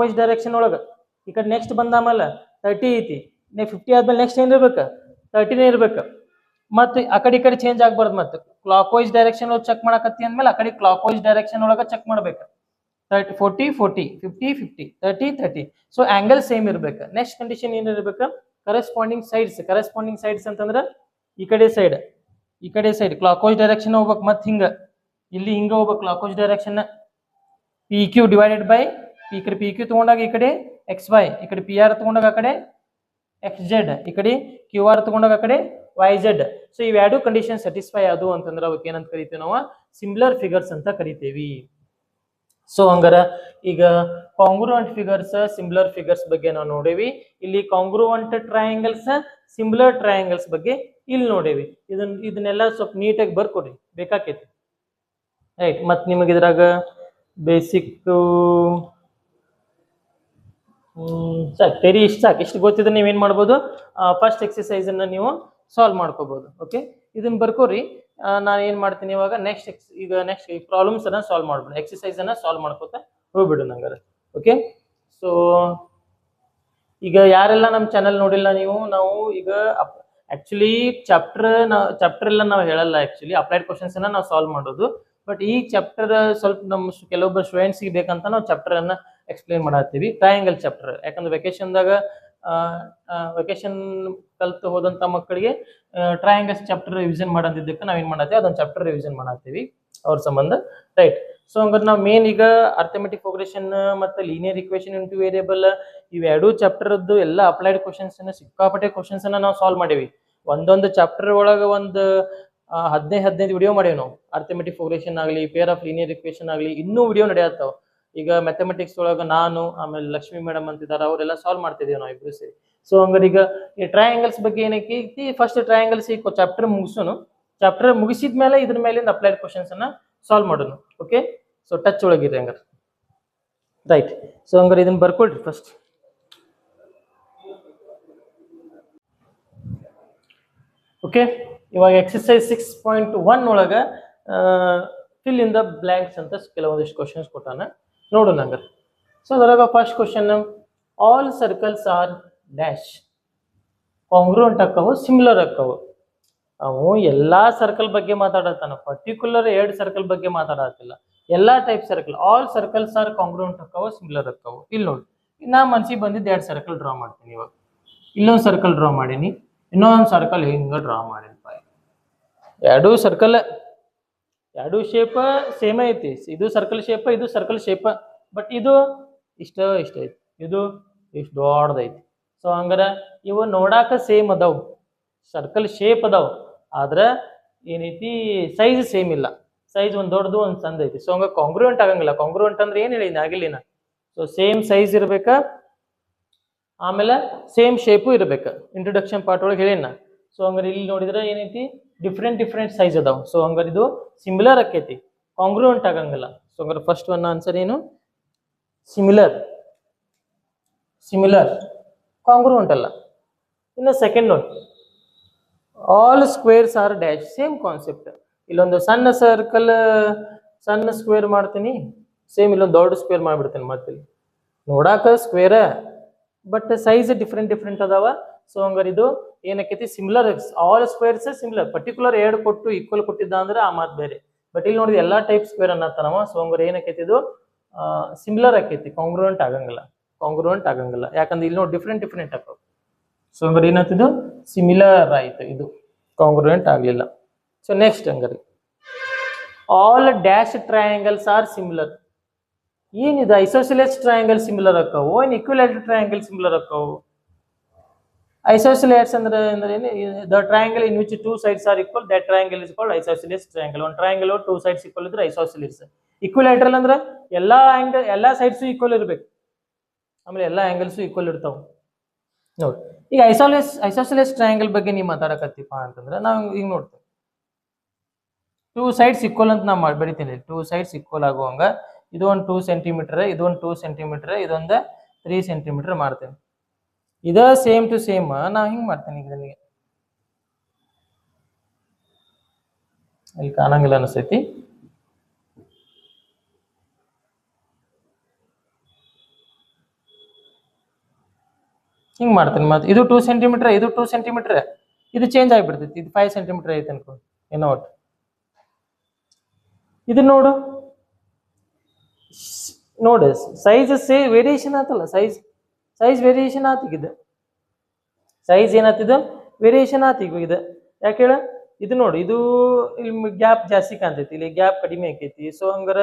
ವೈಸ್ ಡೈರೆಕ್ಷನ್ ಒಳಗೆ ಈ ಕಡೆ ನೆಕ್ಸ್ಟ್ ಬಂದಾಮೇಲೆ 30 ಐತಿ. 50 ಆದ್ಮೇಲೆ ನೆಕ್ಸ್ಟ್ ಏನಿರ್ಬೇಕು, 30 ಇರ್ಬೇಕು. ಮತ್ತೆ ಆ ಕಡೆ ಈ ಕಡೆ ಚೇಂಜ್ ಆಗ್ಬಾರ್ದು. ಮತ್ತೆ ಕ್ಲಾಕ್ ವೈಸ್ ಡೈರೆಕ್ಷನ್ ಚೆಕ್ ಮಾಡಕತ್ತಿ ಅಂದ್ಮೇಲೆ ಆ ಕಡೆ ಕ್ಲಾಕ್ ವೈಸ್ ಡೈರೆಕ್ಷನ್ ಒಳಗ ಚೆಕ್ ಮಾಡ್ಬೇಕು. 30 40 40 50 50 30 30. ಸೊ ಆಂಗಲ್ ಸೇಮ್ ಇರ್ಬೇಕು. ನೆಕ್ಸ್ಟ್ ಕಂಡೀಷನ್ ಏನಿರ್ಬೇಕು, ಕರೆಸ್ಪಾಂಡಿಂಗ್ ಸೈಡ್ಸ್ ಅಂತಂದ್ರೆ ಈ ಕಡೆ ಸೈಡ್ ಕ್ಲಾಕ್ ವೈಸ್ ಡೈರೆಕ್ಷನ್ ಹೋಗ್ಬೇಕು. ಮತ್ತೆ ಇಲ್ಲಿ ಹಿಂಗ ಹೋಗ್ಬೇಕು clockwise direction. P Q divided by ಈ ಕಡೆ ಪಿ ಕ್ಯೂ ತಗೊಂಡಾಗ ಈ ಕಡೆ ಎಕ್ಸ್ ವೈ, ಈ ಕಡೆ ಪಿ ಆರ್ ತಗೊಂಡಾಗ ಆ ಕಡೆ ಎಕ್ಸ್ ಜೆಡ್, ಈ ಕಡೆ ಕ್ಯೂ ಆರ್ ತಗೊಂಡಾಗ ಆ ಕಡೆ ವೈ ಜೆಡ್. ಸೊ ಇವೆರಡು ಕಂಡೀಷನ್ ಸ್ಯಾಟಿಸ್ಫೈ ಆದವು ಅಂತಂದ್ರೆ ಅವಕ್ಕೆ ಏನಂತ ಕರಿತೀವಿ ನಾವು, ಸಿಮಿಲರ್ ಫಿಗರ್ಸ್ ಅಂತ ಕರಿತೇವಿ. ಸೊ ಹಂಗಾರ ಈಗ ಕಾಂಗ್ರುವೆಂಟ್ ಫಿಗರ್ಸ್, ಸಿಮಿಲರ್ ಫಿಗರ್ಸ್ ಬಗ್ಗೆ ನಾವು ನೋಡೇವಿ. ಇಲ್ಲಿ ಕಾಂಗ್ರುವೆಂಟ್ ಟ್ರಯಾಂಗಲ್ಸ್, ಸಿಮಿಲರ್ ಟ್ರಯಾಂಗಲ್ಸ್ ಬಗ್ಗೆ ಇಲ್ಲಿ ನೋಡೇವಿ. ಇದನ್ನೆಲ್ಲ ಸ್ವಲ್ಪ ನೀಟಾಗಿ ಬರ್ಕೊಡ್ರಿ, ಬೇಕಾಕೈತಿ. ರೈಟ್. ಮತ್ ನಿಮಗೆ ಇದ್ರಾಗ ಬೇಸಿಕ್ ಸಾಕು, ಇಷ್ಟು ಗೊತ್ತಿದ್ರೆ ನೀವೇನ್ ಮಾಡ್ಬೋದು, ಫಸ್ಟ್ ಎಕ್ಸಸೈಸ್ ಅನ್ನ ನೀವು ಸಾಲ್ವ್ ಮಾಡ್ಕೋಬಹುದು. ಓಕೆ, ಇದನ್ನ ಬರ್ಕೋರಿ. ನಾನು ಏನ್ ಮಾಡ್ತೀನಿ ಇವಾಗ ನೆಕ್ಸ್ಟ್ ಈ ಪ್ರಾಬ್ಲಮ್ಸ್ ಅನ್ನ ಸಾಲ್ವ್ ಮಾಡ್ಬಿಡು, ಎಕ್ಸಸೈಸ್ ಅನ್ನ ಸಾಲ್ವ್ ಮಾಡ್ಕೋತಾ ಹೋಗ್ಬಿಡು ನಂಗಾರ. ಓಕೆ, ಸೊ ಈಗ ಯಾರೆಲ್ಲ ನಮ್ಮ ಚಾನಲ್ ನೋಡಿಲ್ಲ ನೀವು, ನಾವು ಈಗ ಆಕ್ಚುಲಿ ಚಾಪ್ಟರ್ ಎಲ್ಲ ನಾವು ಹೇಳಲ್ಲ. ಆಕ್ಚುಲಿ ಅಪ್ಲೈಡ್ ಕ್ವಶನ್ಸ್ ಅನ್ನ ನಾವು ಸಾಲ್ವ್ ಮಾಡೋದು. ಬಟ್ ಈ ಚಾಪ್ಟರ್ ಸ್ವಲ್ಪ ನಮ್ಮ ಕೆಲವೊಬ್ಬರು ಸ್ಟೂಡೆಂಟ್ಸ್ಗೆ ಬೇಕಂತ ನಾವು ಚಾಪ್ಟರ್ ಅನ್ನ ಎಕ್ಸ್ಪ್ಲೇನ್ ಮಾಡತ್ತೀವಿ. ಟ್ರಯಾಂಗಲ್ ಚಾಪ್ಟರ್, ಯಾಕಂದ್ರೆ ವೆಕೇಶನ್ ಕಲ್ತು ಹೋದಂತ ಮಕ್ಕಳಿಗೆ ಟ್ರಯಾಂಗಲ್ಸ್ ಚಾಪ್ಟರ್ ರಿವಿಷನ್ ಮಾಡೋದಿದ್ದಕ್ಕೆ ನಾವೇನ್ ಮಾಡತ್ತೀವಿ, ಅದೊಂದು ಚಾಪ್ಟರ್ ರಿವಿಷನ್ ಮಾಡತ್ತೀವಿ ಅವ್ರ ಸಂಬಂಧ. ರೈಟ್. ಸೊ ಹಂಗಾರೆ ನಾವು ಮೇನ್ ಈಗ ಅರ್ಥಮೆಟಿಕ್ ಪ್ರೋಗ್ರೆಷನ್ ಮತ್ತೆ ಲೀನಿಯರ್ ಇಕ್ವೇಶನ್ ಇಂಟು ವೇರಿಯಬಲ್ ಇವೆರಡು ಚಾಪ್ಟರ್ ಎಲ್ಲ ಅಪ್ಲೈಡ್ ಕ್ವಶನ್ಸ್ ಸಿಕ್ಕಾಪಟ್ಟೆ ಕ್ವಶನ್ಸ್ ಅನ್ನ ನಾವು ಸಾಲ್ವ್ ಮಾಡೇವಿ. ಒಂದೊಂದು ಚಾಪ್ಟರ್ ಒಳಗೆ ಒಂದು 15 ವಿಡಿಯೋ ಮಾಡೇವಿ ನಾವು. ಅರ್ಥಮೆಟಿಕ್ ಪ್ರೋಗ್ರೆಷನ್ ಆಗಲಿ, ಪೇರ್ ಆಫ್ ಲೀನಿಯರ್ ಇಕ್ವೇಶನ್ ಆಗಲಿ, ಇನ್ನೂ ವಿಡಿಯೋ ನಡೆಯತ್ತಾವ. ಈಗ ಮ್ಯಾಥಮೆಟಿಕ್ಸ್ ಒಳಗೆ ನಾನು ಆಮೇಲೆ ಲಕ್ಷ್ಮಿ ಮೇಡಮ್ ಅಂತಿದ್ದಾರೆ, ಅವರೆಲ್ಲ ಸಾಲ್ವ್ ಮಾಡ್ತಿದ್ದೀವಿ ನಾವು ಇಬ್ರು ಸೇರಿ. ಸೊ ಹಂಗಾರೆ ಈಗ ಈ ಟ್ರಯಾಂಗಲ್ಸ್ ಬಗ್ಗೆ ಏನೈತಿ, ಫಸ್ಟ್ ಟ್ರಯಾಂಗಲ್ಸ್ ಚಾಪ್ಟರ್ ಮುಗಿಸೋನು. ಚಾಪ್ಟರ್ ಮುಗಿಸಿದ್ಮೇಲೆ ಇದ್ರ ಮೇಲಿಂದ ಅಪ್ಲೈಡ್ ಕ್ವಶನ್ಸ್ ಅನ್ನ ಸಾಲ್ವ್ ಮಾಡೋನು. ಓಕೆ, ಸೊ ಟಚ್ ಒಳಗಿರಿ ಹಂಗಾರೆ. ರೈಟ್. ಸೊ ಹಂಗಾರೆ ಇದನ್ನ ಬರ್ಕೊಳ್ರಿ ಫಸ್ಟ್. ಓಕೆ, ಇವಾಗ ಎಕ್ಸಸೈಸ್ 6.1 ಒಳಗ ಫಿಲ್ ಇನ್ ದ ಬ್ಲಾಂಕ್ಸ್ ಅಂತ ಕೆಲವೊಂದಿಷ್ಟು ಕ್ವಶನ್ಸ್ ಕೊಟ್ಟಾನ, ನೋಡೋಣ ಹಂಗಾರೆ. ಸೊ ಅದ್ರಾಗ first question, all circles are dash congruent ಅಕ್ಕವು, ಸಿಮಿಲರ್ ಅಕ್ಕವು. ಅವು ಎಲ್ಲಾ ಸರ್ಕಲ್ ಬಗ್ಗೆ ಮಾತಾಡತ್ತಾನ, ಪರ್ಟಿಕ್ಯುಲರ್ 2 ಸರ್ಕಲ್ ಬಗ್ಗೆ ಮಾತಾಡತ್ತಿಲ್ಲ. ಎಲ್ಲಾ type circle, all circles are congruent ಅಕ್ಕವು, ಸಿಮಿಲರ್ ಅಕ್ಕವು. ಇಲ್ಲಿ ನೋಡಿ, ನಾ ಮನ್ಸಿಗೆ ಬಂದಿದ್ದು 2 ಸರ್ಕಲ್ ಡ್ರಾ ಮಾಡ್ತೀನಿ. ಇವಾಗ ಇಲ್ಲೊಂದು ಸರ್ಕಲ್ ಡ್ರಾ ಮಾಡೀನಿ, ಇನ್ನೊಂದು ಸರ್ಕಲ್ ಹಿಂಗ ಡ್ರಾ ಮಾಡೀನಿ. ಎರಡು ಸರ್ಕಲ್, ಎರಡು ಶೇಪ್ ಸೇಮ್ ಐತಿ. ಇದು ಸರ್ಕಲ್ ಶೇಪ್, ಇದು ಸರ್ಕಲ್ ಶೇಪ್. ಬಟ್ ಇದು ಇಷ್ಟ ಐತಿ, ಇದು ಇಷ್ಟು ದೊಡ್ಡದೈತಿ. ಸೊ ಹಂಗಾರ ಇವು ನೋಡಾಕ ಸೇಮ್ ಅದಾವ, ಸರ್ಕಲ್ ಶೇಪ್ ಅದಾವ, ಆದ್ರ ಏನೈತಿ ಸೈಜ್ ಸೇಮ್ ಇಲ್ಲ. ಸೈಜ್ ಒಂದ್ ದೊಡ್ಡದು ಒಂದ್ ಸಣ್ಣ ಐತಿ. ಸೊ ಹಂಗ ಕಾಂಗ್ರುವೆಂಟ್ ಆಗಂಗಿಲ್ಲ. ಕಾಂಗ್ರುವೆಂಟ್ ಅಂದ್ರೆ ಏನ್ ಹೇಳಿನ ಆಗಿಲ್ಲಿನ, ಸೊ ಸೇಮ್ ಸೈಜ್ ಇರ್ಬೇಕ, ಆಮೇಲೆ ಸೇಮ್ ಶೇಪು ಇರ್ಬೇಕ. ಇಂಟ್ರೊಡಕ್ಷನ್ ಪಾರ್ಟ್ ಒಳಗೆ ಹೇಳಿನ. ಸೊ ಹಂಗಾರೆ ಇಲ್ಲಿ ನೋಡಿದ್ರೆ ಏನೈತಿ, ಡಿಫ್ರೆಂಟ್ ಸೈಜ್ ಅದಾವ. ಸೊ ಹಂಗಾರೆ ಇದು ಸಿಮಿಲರ್ ಆಕೈತಿ, ಕಾಂಗ್ರುವೆಂಟ್ ಆಗಂಗಿಲ್ಲ. ಸೊ ಹಂಗಾರೆ ಫಸ್ಟ್ ಒನ್ ಆನ್ಸರ್ ಏನು, ಸಿಮಿಲರ್. ಕಾಂಗ್ರುವೆಂಟ್ ಅಲ್ಲ. ಇನ್ನು ಸೆಕೆಂಡ್ ನೋಡಿ, all squares are dash, same concept. ಇಲ್ಲೊಂದು ಸಣ್ಣ ಸರ್ಕಲ್, ಸಣ್ಣ ಸ್ಕ್ವೇರ್ ಮಾಡ್ತೀನಿ, ಸೇಮ್ ಇಲ್ಲೊಂದು ದೊಡ್ಡ ಸ್ಕ್ವೇರ್ ಮಾಡ್ಬಿಡ್ತೀನಿ. ಮತ್ತೆ ನೋಡಾಕ ಸ್ಕ್ವೇರ್, ಬಟ್ ಸೈಜ್ ಡಿಫ್ರೆಂಟ್ ಅದಾವ. ಸೊ ಹಂಗಾರೆ ಇದು ಏನಕ್ಕೈತಿ, similar. All squares similar, particular 2 ಕೊಟ್ಟು ಈಕ್ವಲ್ ಕೊಟ್ಟಿದ್ದ ಅಂದ್ರೆ ಆ ಮಾತು ಬೇರೆ. ಬಟ್ ಇಲ್ಲಿ ನೋಡಿದ್ರೆ ಎಲ್ಲಾ ಟೈಪ್ ಸ್ಕ್ವೇರ್ ಅನ್ನತ್ತಾನವ. ಸೊ ಹಂಗಾರೆ ಏನಕ್ಕೈತಿ, ಇದು ಸಿಮಿಲರ್ ಆಕೈತಿ, ಕಾಂಗ್ರುವೆಂಟ್ ಆಗಂಗಿಲ್ಲ. ಯಾಕಂದ್ರೆ ಇಲ್ಲಿ ನೋಡಿ ಡಿಫ್ರೆಂಟ್ ಆಕವು. ಸೊ ಹಂಗಾರೆ ಏನಾಗ್ತಿದ್ದು, ಸಿಮಿಲರ್ ಆಯ್ತು, ಇದು ಕಾಂಗ್ರುವೆಂಟ್ ಆಗ್ಲಿಲ್ಲ. ಸೊ ನೆಕ್ಸ್ಟ್ ಹಂಗಾರೆ, all dash triangles are similar. ಏನಿದೆ, ಐಸೋಸೆಲೆಸ್ ಟ್ರಯಾಂಗಲ್ ಸಿಮಿಲರ್ ಆಕವು, ಏನ್ ಇಕ್ವಿಲ್ಯಾಟರಲ್ ಟ್ರಯಾಂಗಲ್ ಸಿಮಿಲರ್ ಆಕವು. ಐಸೋಸೆಲೆಟ್ಸ್ ಅಂದ್ರೆ ಏನು, the triangle in which 2 sides are equal, that triangle is called isosceles triangle. ಒಂದು ಟ್ರಯಾಂಗಲ್ 2 sides ಈಕ್ವಲ್ ಇದ್ರೆ ಐಸೋಸೆಲೆಸ್. ಇಕ್ವಿಲ್ಯಾಟರಲ್ ಅಂದ್ರೆ ಎಲ್ಲಾ ಸೈಡ್ಸ್ ಈಕ್ವಲ್ ಇರ್ಬೇಕು, ಆಮೇಲೆ ಎಲ್ಲಾ ಆಂಗಲ್ಸ್ ಈಕ್ವಲ್ ಇರ್ತಾವ. ನೋಡಿ, ಈಗ ಐಸೋಸೆಲೆಸ್ ಟ್ರಯಾಂಗಲ್ ಬಗ್ಗೆ ನೀವು ಮಾತಾಡಕತ್ತೀಪ ಅಂತಂದ್ರೆ ನಾವು ಈಗ ನೋಡ್ತೇವೆ, 2 sides ಈಕ್ವಲ್ ಅಂತ ನಾ ಬರಿತೀನಿ. 2 sides ಈಕ್ವಲ್ ಆಗುವಂಗ ಇದು ಒಂದು 2 ಸೆಂಟಿಮೀಟರ್, ಇದು ಒಂದು 2 ಸೆಂಟಿಮೀಟರ್, ಇದೊಂದು 3 ಸೆಂಟಿಮೀಟರ್ ಮಾಡ್ತೇವೆ. ಇದ ಸೇಮ್ ಟು ಸೇಮ್ ನಾವು ಹಿಂಗ್ ಮಾಡ್ತೇನೆ. ಈಗ ನನಗೆ ಇಲ್ಲಿ ಕಾಣಂಗಿಲ್ಲ ಅನಿಸ್ತೈತಿ. ಹಿಂಗ್ ಮಾಡ್ತೇನೆ. ಮತ್ತೆ ಇದು 2 ಸೆಂಟಿಮೀಟರ್, ಇದು 2 ಸೆಂಟಿಮೀಟರ್, ಇದು ಚೇಂಜ್ ಆಗಿಬಿಡ್ತೈತಿ. ಇದು 5 ಸೆಂಟಿಮೀಟರ್ ಐತೆ ಅನ್ಕೋ, ಏನೋ ಒಟ್ಟು ಇದು ನೋಡು ನೋಡು ಸೈಜ್ ವೇರಿಯೇಷನ್ ಆತಲ್ಲ, ಸೈಜ್ ವೇರಿಯೇಷನ್ ಆತಿಗಿದೆ, ಸೈಜ್ ಏನಾಗ್ತಿದೆ ವೇರಿಯೇಷನ್ ಆತಿಗೂ ಇದು. ಯಾಕೆ ಹೇಳ, ಇದು ನೋಡಿ, ಇದು ಇಲ್ಲಿ ಗ್ಯಾಪ್ ಜಾಸ್ತಿ ಕಾಣ್ತೈತಿ, ಇಲ್ಲಿ ಗ್ಯಾಪ್ ಕಡಿಮೆ ಆಕೈತಿ. ಸೊ ಹಂಗಾರ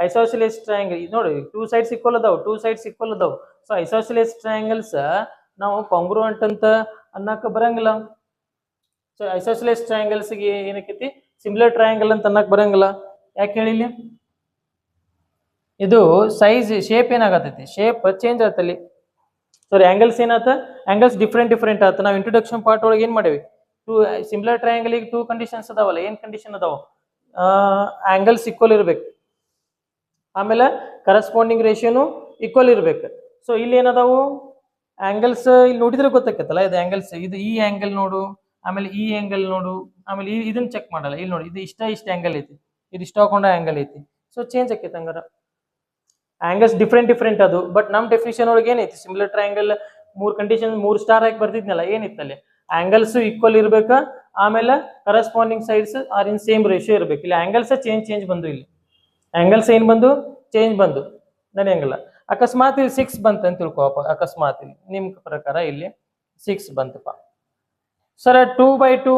ಐಸೋಸಿಲೇಸ್ ಟ್ರಯಾಂಗಲ್ ಇದು ನೋಡಿ, ಟೂ ಸೈಡ್ಸ್ ಈಕ್ವಲ್ ಅದಾವ, ಟೂ ಸೈಡ್ಸ್ ಈಕ್ವಲ್ ಅದಾವ. ಸೊ ಐಸೋಸಿಲೇಸ್ ಟ್ರಯಾಂಗಲ್ಸ್ ನಾವು ಕಾಂಗ್ರುಯೆಂಟ್ ಅಂತ ಅನ್ನಕ್ಕೆ ಬರಂಗಿಲ್ಲ. ಸೊ ಐಸೋಸಿಲೇಸ್ ಟ್ರಯಾಂಗಲ್ಸ್ಗೆ ಏನಕ್ಕೈತಿ ಸಿಮಿಲರ್ ಟ್ರಯಾಂಗಲ್ ಅಂತ ಅನ್ನಕ್ ಬರಂಗಿಲ್ಲ. ಯಾಕೆ ಹೇಳಿಲಿ, ಇದು ಸೈಜ್ ಶೇಪ್ ಏನಾಗತೈತಿ, ಶೇಪ್ ಚೇಂಜ್ ಆತಲ್ಲಿ. ಸಾರಿ ಆಂಗಲ್ಸ್ ಏನಾತ, ಆಂಗಲ್ಸ್ ಡಿಫ್ರೆಂಟ್ ಆತ. ನಾವು ಇಂಟ್ರೊಡಕ್ಷನ್ ಪಾರ್ಟ್ ಒಳಗೆ ಏನ್ ಮಾಡೇವಿ, two similar triangle two conditions ಅದಾವಲ್ಲ, ಏನ್ ಕಂಡೀಷನ್ ಅದಾವ, ಆಂಗಲ್ಸ್ ಈಕ್ವಲ್ ಇರ್ಬೇಕು, ಆಮೇಲೆ ಕರೆಸ್ಪಾಂಡಿಂಗ್ ರೇಷಿಯೋನು ಈಕ್ವಲ್ ಇರ್ಬೇಕು. ಸೊ ಇಲ್ಲಿ ಏನದಾವು ಆಂಗಲ್ಸ್, ಇಲ್ಲಿ ನೋಡಿದ್ರೆ ಗೊತ್ತಾಕತ್ತಲ್ಲ ಇದು ಆಂಗಲ್ಸ್, ಇದು ಈ ಆಂಗಲ್ ನೋಡು, ಆಮೇಲೆ ಈ ಆಂಗಲ್ ನೋಡು, ಆಮೇಲೆ ಇದನ್ನ ಚೆಕ್ ಮಾಡಲ್ಲ. ಇಲ್ಲಿ ನೋಡಿ, ಇದು ಇಷ್ಟ ಆಂಗಲ್ ಐತಿ, ಇದು ಇಷ್ಟ ಹಾಕೊಂಡ ಆಂಗಲ್ ಐತಿ. ಸೊ ಚೇಂಜ್ ಆಕೈತೆ ಹಂಗಾರ, ಆಂಗಲ್ಸ್ ಡಿಫ್ರೆಂಟ್ ಅದು. ಬಟ್ ನಮ್ಮ ಡೆಫಿನಿಷನ್ ಒಳಗೆ ಏನೈತಿ, ಸಿಮಿಲರ್ ಟ್ರಯಾಂಗಲ್ ಮೂರ್ ಕಂಡೀಷನ್ 3 ಸ್ಟಾರ್ ಹಾಕಿ ಬರ್ತಿದ್ನಲ್ಲ, ಏನಿತ್ತಲ್ಲಿ ಆಂಗಲ್ಸ್ ಈಕ್ವಲ್ ಇರ್ಬೇಕ, ಆಮೇಲೆ corresponding sides are in same ratio ಇರ್ಬೇಕು. ಇಲ್ಲಿ ಆಂಗಲ್ಸ್ ಚೇಂಜ್ ಬಂದು, ಇಲ್ಲಿ ಆಂಗಲ್ಸ್ ಏನ್ ಬಂದು ಚೇಂಜ್ ಬಂದು ನಡೆಯಂಗಿಲ್ಲ. ಅಕಸ್ಮಾತ್ ಇಲ್ಲಿ 6 ಬಂತ ಅಂತ ತಿಳ್ಕೊಪ್ಪ, ಅಕಸ್ಮಾತ್ ಇಲ್ಲಿ ನಿಮ್ ಪ್ರಕಾರ ಇಲ್ಲಿ 6 ಬಂತಪ್ಪ, ಸರ್ 2/2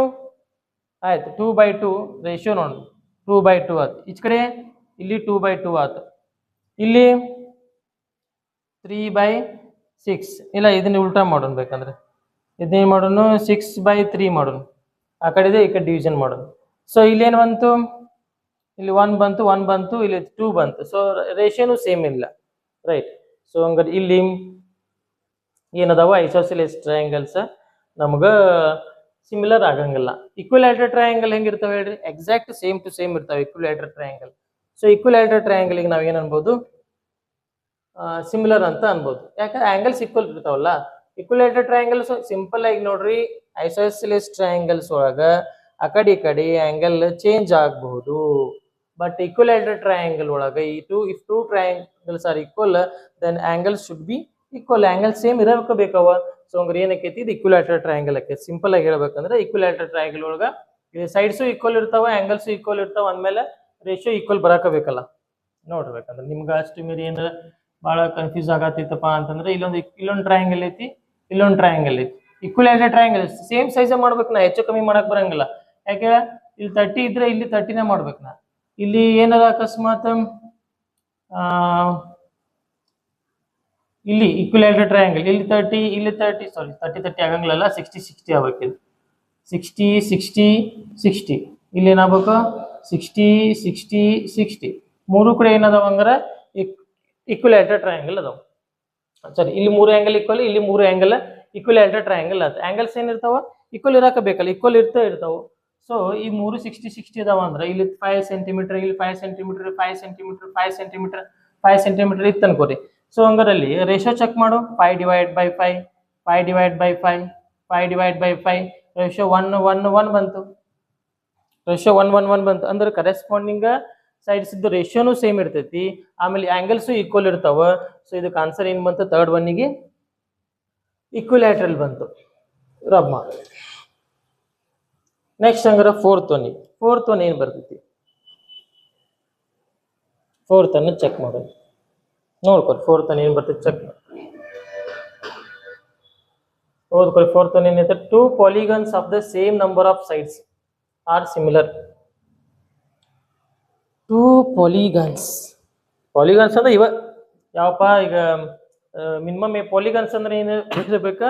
ಆಯ್ತು, 2/2 ರೇಷಿಯೋ ನೋಡಿ, 2/2 ಆಯ್ತು. ಈಚ ಕಡೆ ಇಲ್ಲಿ 2/2 ಆಯ್ತು, ಇಲ್ಲಿ 3/6 ಇಲ್ಲ, ಇದನ್ನ ಉಲ್ಟಾ ಮಾಡೋಣ, ಬೇಕಂದ್ರೆ ಇದನ್ನೇನು ಮಾಡೋಣ 6/3 ಮಾಡೋಣ, ಆ ಕಡೆ ಈ ಕಡೆ ಡಿವಿಷನ್ ಮಾಡೋಣ. ಸೊ ಇಲ್ಲೇನು ಬಂತು, ಇಲ್ಲಿ 1 ಬಂತು, ಇಲ್ಲಿ 2 ಬಂತು. ಸೊ ರೇಷಿಯೋನು ಸೇಮ್ ಇಲ್ಲ, ರೈಟ್. ಸೊ ಹಂಗಾರೆ ಇಲ್ಲಿ ಏನದಾವ ಐಸೋಸಿಲೇಸ್ ಟ್ರಯಾಂಗಲ್ಸ್ ನಮ್ಗ ಸಿಮಿಲರ್ ಆಗಂಗಿಲ್ಲ. ಈಕ್ವಿಲ್ಯಾಟರಲ್ ಟ್ರಯಾಂಗಲ್ ಹೆಂಗಿರ್ತಾವೆ ಹೇಳ್ರಿ, ಎಕ್ಸಾಕ್ಟ್ ಸೇಮ್ ಟು ಸೇಮ್ ಇರ್ತಾವೆ ಈಕ್ವಿಲ್ಯಾಟರಲ್ ಟ್ರಯಾಂಗಲ್. ಸೊ ಈಕ್ವಿಲ್ಯಾಟರಲ್ ಟ್ರಯಾಂಗಲ್ಗೆ ನಾವ್ ಏನ್ ಅನ್ಬೋದು, ಸಿಮಿಲರ್ ಅಂತ ಅನ್ಬೋದು, ಯಾಕಂದ್ರೆ ಆಂಗಲ್ಸ್ ಈಕ್ವಲ್ ಇರ್ತಾವಲ್ಲ. ಈಕ್ವಿಲ್ಯಾಟರಲ್ ಟ್ರಯಾಂಗಲ್ಸ್ ಸಿಂಪಲ್ ಆಗಿ ನೋಡ್ರಿ, ಐಸೋಸಿಲೇಸ್ ಟ್ರಯಾಂಗಲ್ಸ್ ಒಳಗ ಆ ಕಡೆ ಈ ಕಡೆ ಆಂಗಲ್ ಚೇಂಜ್ ಆಗಬಹುದು. ಬಟ್ ಈಕ್ವಿಲ್ಯಾಟರಲ್ ಟ್ರಯಾಂಗಲ್ ಒಳಗ if two triangles are equal then angle should be equal, angle same ಇರಬೇಕವ. ಸೊ ಹಂಗಾರೆ ಏನಕ್ಕೈತಿ, ಇದು ಈಕ್ವಿಲ್ಯಾಟರಲ್ ಟ್ರಯಾಂಗಲ್ ಆಕೈತಿ. ಸಿಂಪಲ್ ಆಗಿ ಹೇಳ್ಬೇಕಂದ್ರೆ ಈಕ್ವಿಲ್ಯಾಟರಲ್ ಟ್ರಯಾಂಗಲ್ ಒಳಗ ಸೈಡ್ಸು ಈಕ್ವಲ್ ಇರ್ತಾವ, ಆಂಗಲ್ಸ್ ಈಕ್ವಲ್ ಇರ್ತಾವ, ಅಂದ್ಮೇಲೆ ರೇಷಿಯೋ ಈಕ್ವಲ್ ಬರಾಕಬೇಕಲ್ಲ. ನೋಡ್ಬೇಕಂದ್ರೆ ನಿಮ್ಗೆ ಅಷ್ಟು ಮೀರಿ ಏನಾರ ಭಾಳ ಕನ್ಫ್ಯೂಸ್ ಆಗತ್ತಿತ್ತಪ್ಪ ಅಂತಂದ್ರೆ ಇಲ್ಲೊಂದು ಟ್ರಯಾಂಗಲ್ ಐತಿ, ಇಲ್ಲೊಂದು ಟ್ರಯಾಂಗಲ್ ಐತಿ, ಈಕ್ವಿಲ್ಯಾಟರಲ್ ಟ್ರಯಾಂಗಲ್ ಸೇಮ್ ಸೈಜ್ ಮಾಡ್ಬೇಕು, ನಾ ಹೆಚ್ಚು ಕಮ್ಮಿ ಮಾಡಕ್ ಬರಂಗಿಲ್ಲ. ಯಾಕೆ, ಇಲ್ಲಿ 30 ಇದ್ರೆ ಇಲ್ಲಿ 30ನೇ ಮಾಡ್ಬೇಕು ನಾ. ಇಲ್ಲಿ ಏನಾರ ಅಕಸ್ಮಾತ್ ಇಲ್ಲಿ ಈಕ್ವಿಲ್ಯಾಟರಲ್ ಟ್ರಯಾಂಗಲ್ ಇಲ್ಲಿ 30 ಇಲ್ಲಿ 30 ಸಾರಿ 30 ಆಗಂಗಿಲ್ಲ, 60 ಆಗ್ಬೇಕಿಲ್ಲ, 60 ಇಲ್ಲಿ ಏನಾಗಬೇಕು 60 ಮೂರು ಕಡೆ ಏನದಾವ ಹಂಗಾರ ಈಕ್ವಿಲ್ಯಾಟರಲ್ ಟ್ರಯಾಂಗಲ್ ಅದಾವ. ಸಾರಿ, ಇಲ್ಲಿ 3 ಆಂಗಲ್ ಈಕ್ವಲ್, ಇಲ್ಲಿ 3 ಆಂಗಲ್ ಈಕ್ವಿಲ್ಯಾಟರಲ್ ಟ್ರಯಾಂಗಲ್ ಆತ. ಆಂಗಲ್ಸ್ ಏನಿರ್ತಾವ ಈಕ್ವಲ್ ಇರಾಕ ಬೇಕಲ್ಲ, ಈಕ್ವಲ್ ಇರ್ತಾವ. ಸೊ ಈ 3 60 ಅದಾವ ಅಂದ್ರೆ ಇಲ್ಲಿ 5 ಸೆಂಟಿಮೀಟರ್, ಇಲ್ಲಿ 5 ಸೆಂಟಿಮೀಟರ್, 5 ಸೆಂಟಿಮೀಟರ್, 5 ಸೆಂಟಿಮೀಟರ್, 5 ಸೆಂಟಿಮೀಟರ್ ಇತ್ತು ಅನ್ಕೋರಿ. ಸೊ ಹಂಗಾರಲ್ಲಿ ರೇಷಿಯೋ ಚೆಕ್ ಮಾಡು, 5/5, 5/5, 5/5, ರೇಷಿಯೋ 1 ಬಂತು, ರೇಷಿಯೋ 1 ಬಂತು. ಅಂದ್ರೆ ಕರೆಸ್ಪಾಂಡಿಂಗ್ ಸೈಡ್ಸ್ ಇದ್ದು ರೇಷಿಯೋನು ಸೇಮ್ ಇರ್ತೈತಿ, ಆಮೇಲೆ ಆಂಗಲ್ಸು ಈಕ್ವಲ್ ಇರ್ತಾವ. ಸೊ ಇದಕ್ಕೆ ಆನ್ಸರ್ ಏನ್ ಬಂತು, ಥರ್ಡ್ ಒನ್ನಿಗೆ ಈಕ್ವಿಲ್ಯಾಟರಲ್ ಬಂತು. ರಬ್ ಮಾಡಿ. ನೆಕ್ಸ್ಟ್ ಹಂಗಾರ ಫೋರ್ತ್ ಒನ್ ಏನ್ ಬರ್ತೈತಿ, ಫೋರ್ತ್ ಅನ್ನು ಚೆಕ್ ಮಾಡೋದು. ನೋಡ್ಕೊರಿ ಫೋರ್ತ್ ಒನ್ ಏನ್ ಬರ್ತೈತಿ ಚೆಕ್ ಮಾಡಿ, ಓದ್ಕೊರಿ. ಫೋರ್ತ್ ಒನ್ ಏನೈತೆ, 2 polygons of the same number of sides are similar. 2 polygons ಅಂದ್ರೆ ಯಾವಪ್ಪ, ಈಗ ಮಿನಿಮಮ್ ಪಾಲಿಗನ್ಸ್ ಅಂದ್ರೆ ಏನು ಇರ್ಬೇಕಾ,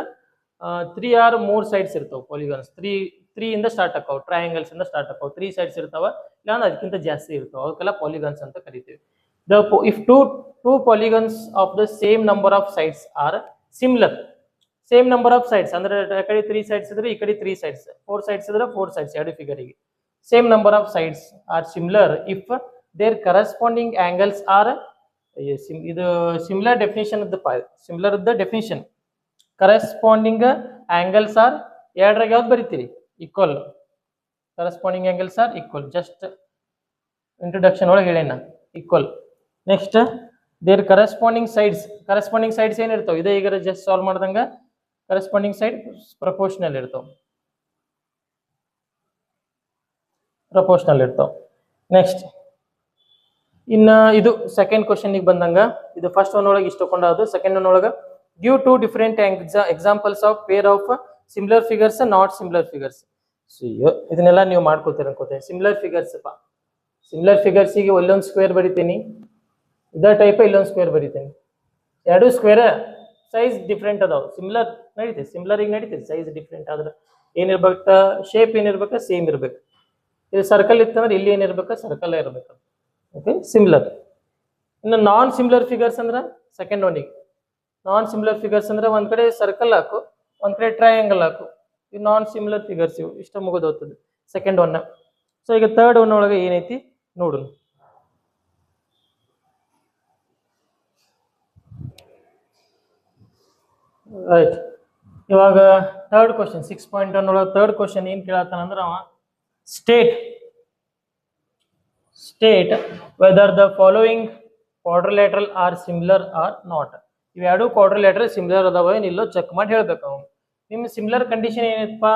3 or more ಸೈಡ್ಸ್ ಇರ್ತಾವ. ಪಾಲಿಗನ್ಸ್ 3 ಇಂದ ಸ್ಟಾರ್ಟ್ ಆಕಾವ್, ಟ್ರಯಾಂಗಲ್ಸ್ ಇಂದ ಸ್ಟಾರ್ಟ್ ಆಕಾವ್, 3 ಸೈಡ್ಸ್ ಇರ್ತಾವ, ಇಲ್ಲಾಂದ್ರೆ ಅದಕ್ಕಿಂತ ಜಾಸ್ತಿ ಇರ್ತಾವ, ಅವಕ್ಕೆಲ್ಲ ಪಾಲಿಗನ್ಸ್ ಅಂತ ಕರಿತೀವಿ. if two polygons of the same number of sides are similar, same number of sides ಅಂದ್ರೆ ಆ ಕಡೆ 3 ಸೈಡ್ಸ್ ಇದ್ರೆ ಈ ಕಡೆ 3 ಸೈಡ್ಸ್, 4 ಸೈಡ್ಸ್ ಇದ್ರೆ 4 ಸೈಡ್ಸ್, ಎರಡು ಫಿಗರಿಗೆ same number of sides are similar if their corresponding angles are, ಇದು ಸಿಮಿಲರ್ ಡೆಫಿನೇಷನ್ ಸಿಮಿಲರ್ ಇದ್ದ ಡೆಫಿನೇಷನ್, ಕರೆಸ್ಪಾಂಡಿಂಗ್ ಆಂಗಲ್ಸ್ ಆರ್ ಎರಡರಾಗ ಯಾವ್ದು ಬರೀತೀರಿ, equal, corresponding angles are equal, just introduction ಒಳಗೆ ಹೇಳೇನ equal. Next their corresponding sides ಏನಿರ್ತಾವ, ಇದೇ ಈಗ ಜಸ್ಟ್ ಸಾಲ್ವ್ ಮಾಡ್ದಂಗ ಕರೆಸ್ಪಾಂಡಿಂಗ್ ಸೈಡ್ ಪ್ರಪೋರ್ಷನಲ್ ಇರ್ತಾವ. ನೆಕ್ಸ್ಟ್ ಇನ್ನು ಇದು ಸೆಕೆಂಡ್ ಕ್ವಶನಿಗೆ ಬಂದಂಗ ಇದು ಫಸ್ಟ್ ಒನ್ ಒಳಗೆ ಇಷ್ಟು ತಗೊಂಡಾದ್ರು ಸೆಕೆಂಡ್ ಒನ್ ಒಳಗೆ give two different examples of pair of similar figures not similar figures. So ಇದನ್ನೆಲ್ಲ ನೀವು ಮಾಡ್ಕೋತೀರ ಅನ್ಕೋತೀನಿ. ಸಿಮಿಲರ್ ಫಿಗರ್ಸ್ ಸಿಮಿಲರ್ ಫಿಗರ್ಸಿಗೆ ಇಲ್ಲೊಂದು ಸ್ಕ್ವೇರ್ ಬರಿತೀನಿ, ಇದೇ ಟೈಪ್ ಇಲ್ಲೊಂದು ಸ್ಕ್ವೇರ್ ಬರಿತೀನಿ. ಎರಡು ಸ್ಕ್ವೇರ್ ಸೈಜ್ ಡಿಫ್ರೆಂಟ್ ಅದಾವೆ. ಸಿಮಿಲರ್ ನಡೀತೈತೆ, ಸಿಮಿಲರ್ ಈಗ ನಡೀತೈತೆ. ಸೈಜ್ ಡಿಫ್ರೆಂಟ್ ಆದ್ರೆ ಏನಿರ್ಬೇಕು, ಶೇಪ್ ಏನಿರ್ಬೇಕು ಸೇಮ್ ಇರ್ಬೇಕು. ಇದು ಸರ್ಕಲ್ ಇತ್ತಂದ್ರೆ ಇಲ್ಲಿ ಏನಿರ್ಬೇಕು ಸರ್ಕಲ್ ಇರ್ಬೇಕು. Okay, similar. ಇನ್ನು ನಾನ್ ಸಿಮಿಲರ್ ಫಿಗರ್ಸ್ ಅಂದ್ರೆ ಸೆಕೆಂಡ್ ಒನ್ನಿಗೆ ನಾನ್ ಸಿಮಿಲರ್ ಫಿಗರ್ಸ್ ಅಂದ್ರೆ ಒಂದ್ ಕಡೆ ಸರ್ಕಲ್ ಹಾಕು, ಒಂದ್ ಕಡೆ ಟ್ರಯಾಂಗಲ್ ಹಾಕು. ಇವು ನಾನ್ ಸಿಮಿಲರ್ ಫಿಗರ್ಸ್, ಇವು ಇಷ್ಟ ಮುಗಿದು ಹೋಗ್ತದೆ ಸೆಕೆಂಡ್ ಒನ್. ಸೊ ಈಗ ಥರ್ಡ್ ಒನ್ ಒಳಗೆ ಏನೈತಿ ನೋಡು. ರೈಟ್, ಇವಾಗ ಥರ್ಡ್ ಕ್ವಶನ್ 6.1 ಒಳಗೆ ಥರ್ಡ್ ಕ್ವಶನ್ ಏನ್ ಕೇಳತ್ತಾನಂದ್ರೆ ಅವ state whether the following quadrilateral are similar R not. ಇವೆರಡು ಕ್ವಾಡ್ರಿಲೇಟರಲ್ ಸಿಮಿಲರ್ ಅದಾವ ಏನಿಲ್ಲೋ ಚೆಕ್ ಮಾಡಿ ಹೇಳ್ಬೇಕು ಅವನು. ನಿಮ್ಮ ಸಿಮಿಲರ್ ಕಂಡೀಷನ್ ಏನೈತಪ್ಪ,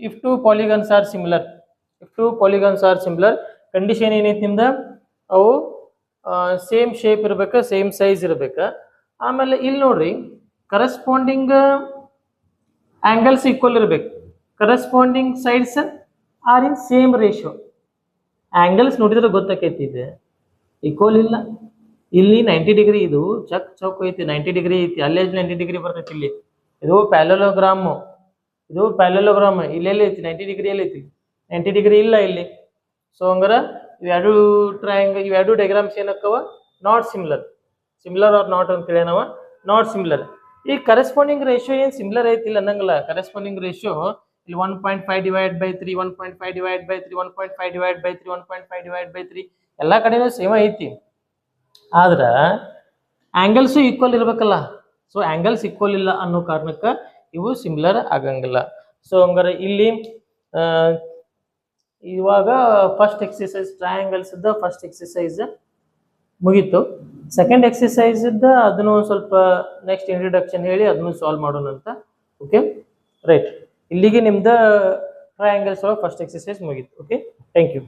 if two polygons are similar condition ಏನೈತಿ ನಿಮ್ದು, ಅವು ಸೇಮ್ ಶೇಪ್ ಇರ್ಬೇಕು, ಸೇಮ್ ಸೈಜ್ ಇರ್ಬೇಕು. ಆಮೇಲೆ ಇಲ್ಲಿ ನೋಡ್ರಿ ಕರೆಸ್ಪಾಂಡಿಂಗ್ ಆಂಗಲ್ಸ್ ಈಕ್ವಲ್ ಇರ್ಬೇಕು, corresponding sides are in same ratio. Angles ನೋಡಿದ್ರೆ ಗೊತ್ತಾಕೈತಿ ಇದು ಈಕ್ವಲ್ ಇಲ್ಲ. ಇಲ್ಲಿ 90 ಡಿಗ್ರಿ ಇದು ಚೌಕ್ ಐತಿ, 90 ಡಿಗ್ರಿ ಐತಿ, ಅಲ್ಲೇ 90 ಡಿಗ್ರಿ ಬರ್ತೈತಿ. ಇಲ್ಲಿ ಇದು ಪ್ಯಾರಲೋಗ್ರಾಮ್, ಇಲ್ಲೆಲ್ಲಿ ಐತಿ 90 ಡಿಗ್ರಿ ಎಲ್ಲಿ ಐತಿ, 90 ಡಿಗ್ರಿ ಇಲ್ಲ ಇಲ್ಲಿ. ಸೊ ಹಂಗಾರ ಇವೆರಡು ಟ್ರಯಾಂಗಲ್, ಇವೆರಡು ಡಯಾಗ್ರಾಮ್ಸ್ ಏನಕ್ಕವ not similar. Similar R not ಅಂತ ಹೇಳಿ ನಾವು ನಾಟ್ ಸಿಮಿಲರ್. ಈ ಕರೆಸ್ಪಾಂಡಿಂಗ್ ರೇಷಿಯೋ ಏನು ಸಿಮಿಲರ್ ಐತಿಲ್ಲ ಅನ್ನಂಗಿಲ್ಲ. ಕರೆಸ್ಪಾಂಡಿಂಗ್ ರೇಷಿಯೋ ಇಲ್ಲಿ 1.5 divide by 3, 1.5 divide by 3, 1.5 divide by 3, 1.5 divide by 3 ಎಲ್ಲ ಕಡೆನೂ ಸೇಮ್ ಐತಿ. ಆದ್ರೆ ಆಂಗಲ್ಸು ಈಕ್ವಲ್ ಇರ್ಬೇಕಲ್ಲ. ಸೊ ಆಂಗಲ್ಸ್ ಈಕ್ವಲ್ ಇಲ್ಲ ಅನ್ನೋ ಕಾರಣಕ್ಕೆ ಇವು ಸಿಮಿಲರ್ ಆಗಂಗಿಲ್ಲ. ಸೊ ಹಂಗಾರೆ ಇಲ್ಲಿ ಇವಾಗ first exercise triangles first exercise ಮುಗೀತು. ಸೆಕೆಂಡ್ ಎಕ್ಸಸೈಸ್ ಅದನ್ನು ಸ್ವಲ್ಪ ನೆಕ್ಸ್ಟ್ ಇಂಟ್ರಡಕ್ಷನ್ ಹೇಳಿ ಅದನ್ನು ಸಾಲ್ವ್ ಮಾಡೋಣ ಅಂತ. ಓಕೆ, ರೈಟ್, ಇಲ್ಲಿಗೆ ನಿಮ್ದು ಟ್ರಯಾಂಗಲ್ಸ್ ಒಳಗೆ ಫಸ್ಟ್ ಎಕ್ಸಸೈಸ್ ಮುಗೀತು. Okay, thank you.